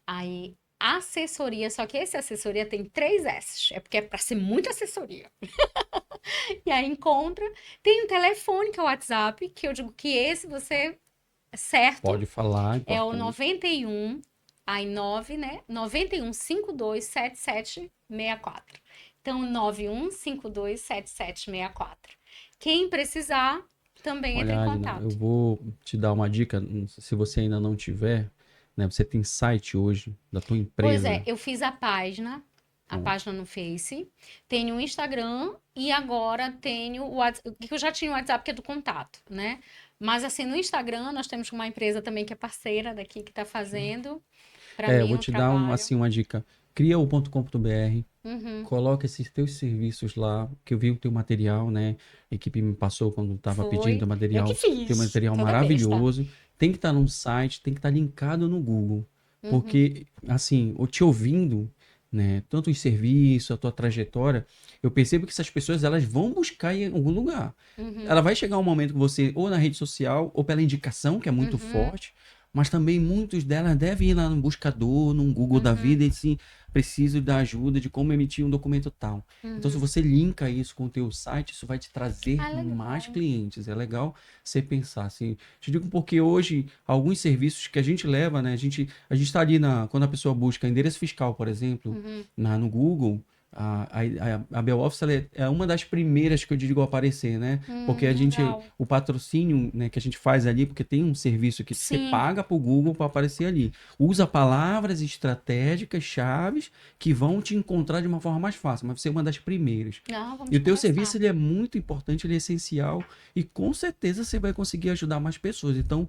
aí, assessoria, só que esse assessoria tem 3 S. É porque é para ser muita assessoria. E aí encontra. Tem um telefone, que é o WhatsApp, que eu digo que esse você é certo. Pode falar, é É o importante. 91, aí 9, né? 91527764. Então, 91527764. Quem precisar, também entra em Olha, Adina, eu contato. vou te dar uma dica, se você ainda não tiver, né? Você tem site hoje da tua Pois é, empresa. eu fiz a Pronto. página no Face, tenho o Instagram e agora tenho o WhatsApp, que eu já tinha o WhatsApp que é do contato, né? Mas assim, no Instagram nós temos uma empresa também que é parceira daqui que está fazendo para Eu mim vou o te dar trabalho. assim, uma dica. Cria o .com.br, Uhum, coloca esses teus serviços lá, que eu vi o teu material, né? A equipe me passou quando estava pedindo foi. Eu que material, tem um fiz, material toda vez, tá? maravilhoso. Tem que estar num site, tem que estar linkado no Google. Uhum, Porque, assim, eu te ouvindo, né? Tanto os serviços, a tua trajetória, eu percebo que essas pessoas, elas vão buscar em algum lugar. uhum, Ela vai chegar um momento que você, ou na rede social, ou pela indicação, que é muito uhum, forte, mas também muitos delas devem ir lá no buscador, num Google da uhum, vida e sim, preciso da ajuda de como emitir um documento tal. Então, se uhum. você linka isso com o teu site, isso vai te trazer Ah, mais legal. clientes. É legal você pensar assim. Te digo porque hoje, alguns serviços que a gente leva, né? A gente está ali quando a pessoa busca endereço fiscal, por exemplo, Uhum, no Google, A Beloffice ela é uma das primeiras que eu digo a aparecer, né? Porque Legal. o patrocínio, né, que a gente faz ali, porque tem um serviço que você Sim. paga para o Google para aparecer ali. Usa palavras estratégicas, chaves, que vão te encontrar de uma forma mais fácil, mas você é uma das primeiras. Não, vamos E o teu conversar. serviço ele é muito importante, ele é essencial e com certeza você vai conseguir ajudar mais pessoas. Então,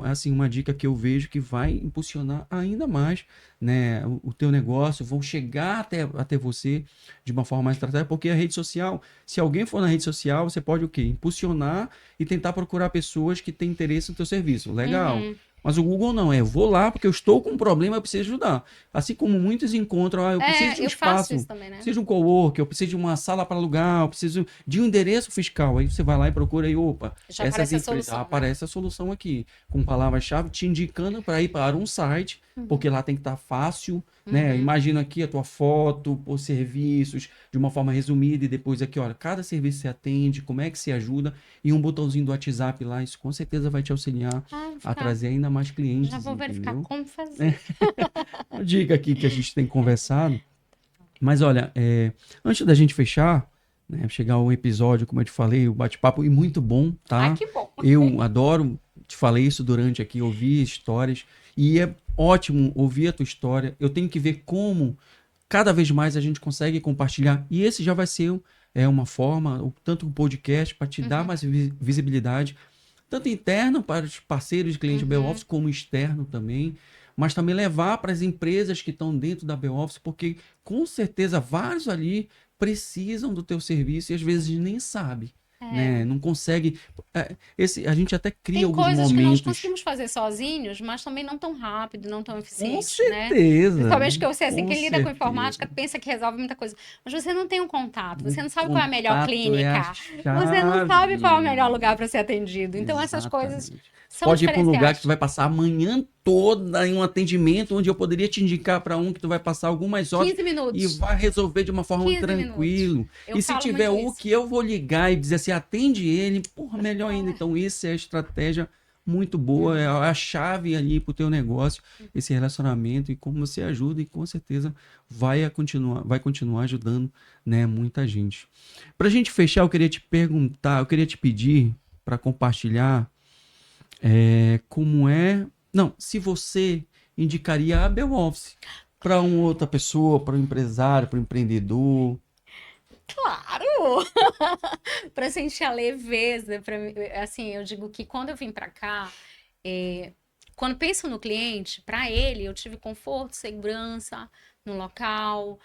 assim, uma dica que eu vejo que vai impulsionar ainda mais, né, o teu negócio, vão chegar até você de uma forma mais estratégica, porque a rede social, se alguém for na rede social, você pode o quê? Impulsionar e tentar procurar pessoas que têm interesse no teu serviço. Legal. Uhum. Mas o Google não, eu vou lá porque eu estou com um problema, eu preciso ajudar. Assim como muitos encontram, eu preciso de um Eu faço espaço, isso também, né? preciso de um cowork, eu preciso de uma sala para alugar, eu preciso de um endereço fiscal. Aí você vai lá e procura aí, opa, Já essas aparece a empresas, solução, né? aparece a solução aqui, com palavras-chave te indicando para ir para um site, porque lá tem que estar fácil, né? Imagina aqui a tua foto, por serviços, de uma forma resumida, e depois aqui, olha, cada serviço você atende, como é que se ajuda, e um botãozinho do WhatsApp lá, isso com certeza vai te auxiliar Vou a ficar. trazer ainda mais Já clientes, vou verificar entendeu? como fazer. Uma dica aqui que a gente tem conversado. Mas olha, antes da gente fechar, né, chegar ao episódio, como eu te falei, o bate-papo, e muito bom, Ai, tá? que bom. Eu adoro, te falei isso durante aqui, ouvir histórias, e é ótimo ouvir a tua história. Eu tenho que ver como cada vez mais a gente consegue compartilhar, e esse já vai ser uma forma, tanto o podcast, para te dar mais visibilidade, tanto interno para os parceiros de cliente Beloffice, como externo também, mas também levar para as empresas que estão dentro da Beloffice, porque com certeza vários ali precisam do teu serviço e às vezes nem sabe, né? Não consegue. A gente até cria Tem alguns coisas que nós momentos. conseguimos fazer sozinhos, mas também não tão rápido, não tão Com eficiente, né? certeza, Principalmente que eu sei assim, com quem lida com certeza. informática pensa que resolve muita coisa, mas você não tem um contato, O você não sabe qual é a melhor contato é a clínica, você não chave. sabe qual é o melhor lugar para ser atendido. Então essas coisas Exatamente. Você são pode ir para um lugar que tu diferenciais. vai passar a manhã toda em um atendimento, onde eu poderia te indicar para um que tu vai passar algumas horas 15 e minutos. vai resolver de uma forma 15 minutos. tranquilo. Eu E se falo tiver muito o isso. que eu vou ligar e dizer assim, atende ele, porra, melhor ainda. Então, isso é a estratégia muito boa, é a chave ali para o teu negócio, esse relacionamento e como você ajuda e com certeza vai continuar ajudando, né, muita gente. Para a gente fechar, eu queria te perguntar, eu queria te pedir para compartilhar como é. Não, se você indicaria a Beloffice para uma outra pessoa, para um empresário, para um empreendedor. Claro! Para sentir a leveza, assim, eu digo que quando eu vim para cá, quando penso no cliente, para ele eu tive conforto, segurança no local,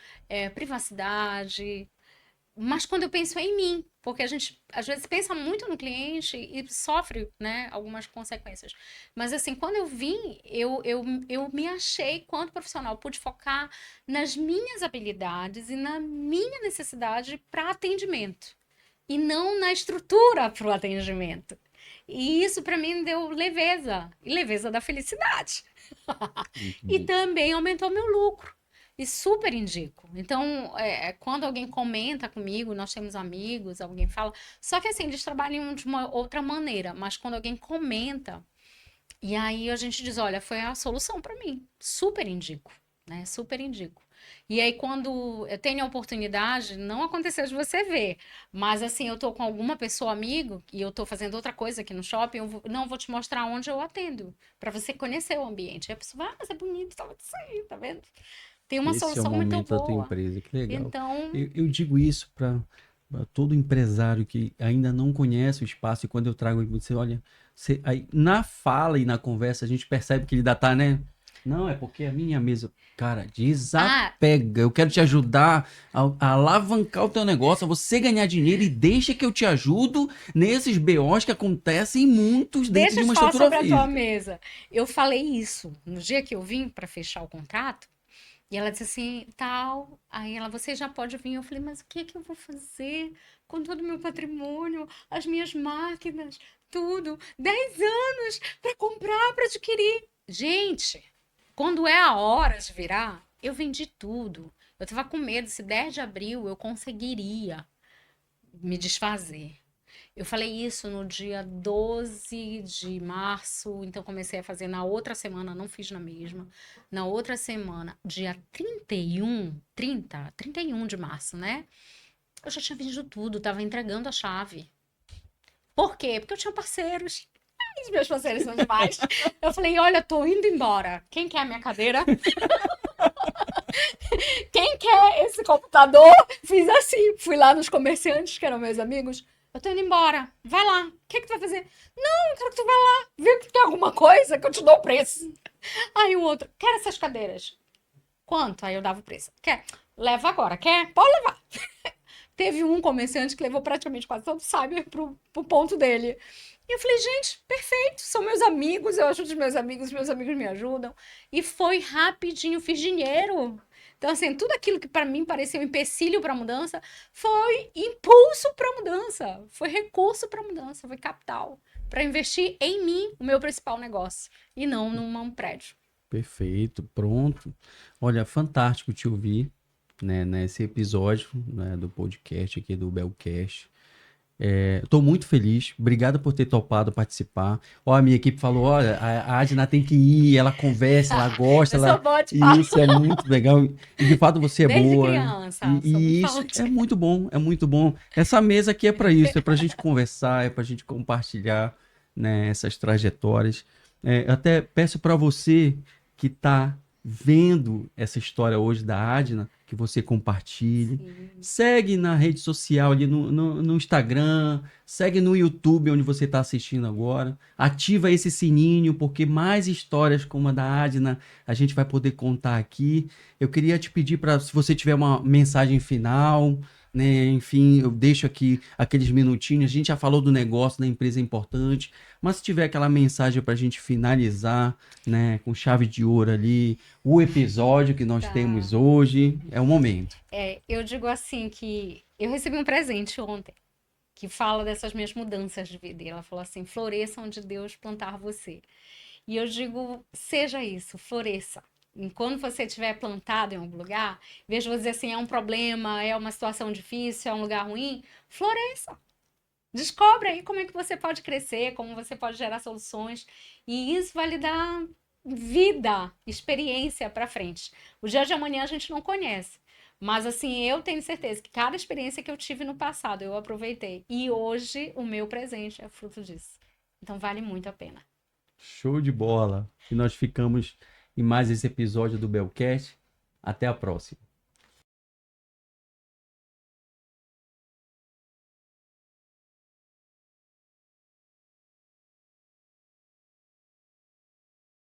privacidade. Mas quando eu penso em mim, porque a gente às vezes pensa muito no cliente e sofre, né, algumas consequências. Mas assim, quando eu vim, eu me achei quanto profissional, pude focar nas minhas habilidades e na minha necessidade para atendimento, e não na estrutura para o atendimento. E isso para mim deu leveza, e leveza da felicidade. Muito E bom. também aumentou meu lucro. E super indico. Então, quando alguém comenta comigo, nós temos amigos, alguém fala. Só que assim, eles trabalham de uma outra maneira, mas quando alguém comenta, e aí a gente diz: olha, foi a solução para mim. Super indico, né? Super indico. E aí, quando eu tenho a oportunidade, não aconteceu de você ver, mas assim, eu tô com alguma pessoa amigo e eu tô fazendo outra coisa aqui no shopping, não vou te mostrar onde eu atendo, para você conhecer o ambiente. Aí a pessoa vai, mas é bonito, tá isso aí, tá vendo? Tem uma Esse é o solução muito momento da tua boa. empresa, que legal. Então, Eu digo isso para todo empresário que ainda não conhece o espaço e quando eu trago você, olha, aí, na fala e na conversa a gente percebe que ele ainda tá, né? Não, é porque a minha mesa, cara, ah, desapega. Eu quero te ajudar a alavancar o teu negócio, a você ganhar dinheiro e deixa que eu te ajudo nesses BOs que acontecem muitos dentro deixa de eu te uma falar estrutura sobre a tua física. mesa. Eu falei isso no dia que eu vim para fechar o contrato. E ela disse assim, tal. Aí ela, você já pode vir. Eu falei, mas o que é que eu vou fazer com todo o meu patrimônio, as minhas máquinas, tudo? 10 anos para comprar, para adquirir. Gente, quando é a hora de virar, eu vendi tudo. Eu tava com medo se 10 de abril eu conseguiria me desfazer. Eu falei isso no dia 12 de março, então comecei a fazer na outra semana, não fiz na mesma. Na outra semana, dia 31 de março, né? Eu já tinha vendido tudo, tava entregando a chave. Por quê? Porque eu tinha parceiros. Ai, os meus parceiros são demais. Eu falei, olha, tô indo embora. Quem quer a minha cadeira? Quem quer esse computador? Fiz assim, fui lá nos comerciantes, que eram meus amigos. Eu tô indo embora. Vai lá. O que que tu vai fazer? Não, eu quero que tu vá lá. Vê que tem alguma coisa que eu te dou o preço. Aí o outro, quer essas cadeiras? Quanto? Aí eu dava o preço. Quer? Leva agora. Quer? Pode levar. Teve um comerciante que levou praticamente quase todo o cyber pro ponto dele. E eu falei, gente, perfeito, são meus amigos, eu ajudo os meus amigos me ajudam. E foi rapidinho, fiz dinheiro. Então, assim, tudo aquilo que para mim parecia um empecilho para mudança foi impulso para mudança, foi recurso para mudança, foi capital para investir em mim, o meu principal negócio, e não num prédio. Perfeito, pronto. Olha, fantástico te ouvir, né, nesse episódio, né, do podcast aqui do Belcast. Estou muito feliz. Obrigado por ter topado participar. Ó, a minha equipe falou: olha, a Adna tem que ir, ela conversa, ela gosta, Eu sou ela. boa de E falar. isso é muito legal. E de fato você é Desde boa. criança, sou muito E isso falante. é muito bom, é muito bom. Essa mesa aqui é para isso, é para a gente conversar, é para a gente compartilhar, né, essas trajetórias. Até peço para você que está vendo essa história hoje da Adna, que você compartilhe. Sim. Segue na rede social ali no Instagram, segue no YouTube onde você está assistindo agora. Ativa esse sininho, porque mais histórias como a da Adna a gente vai poder contar aqui. Eu queria te pedir para, se você tiver uma mensagem final, né? Enfim, eu deixo aqui aqueles minutinhos. A gente já falou do negócio, da empresa importante, mas se tiver aquela mensagem para a gente finalizar, né, com chave de ouro ali, o episódio que nós Tá. temos hoje, é o momento. Eu digo assim que eu recebi um presente ontem que fala dessas minhas mudanças de vida. E ela falou assim: floresça onde Deus plantar você. E eu digo: seja isso, floresça. E quando você estiver plantado em algum lugar, em vez de você dizer assim, é um problema, é uma situação difícil, é um lugar ruim, floresça. Descobre aí como é que você pode crescer, como você pode gerar soluções. E isso vai lhe dar vida, experiência para frente. O dia de amanhã a gente não conhece. Mas assim, eu tenho certeza que cada experiência que eu tive no passado eu aproveitei. E hoje o meu presente é fruto disso. Então vale muito a pena. Show de bola. E nós ficamos em mais esse episódio do Belcast. Até a próxima.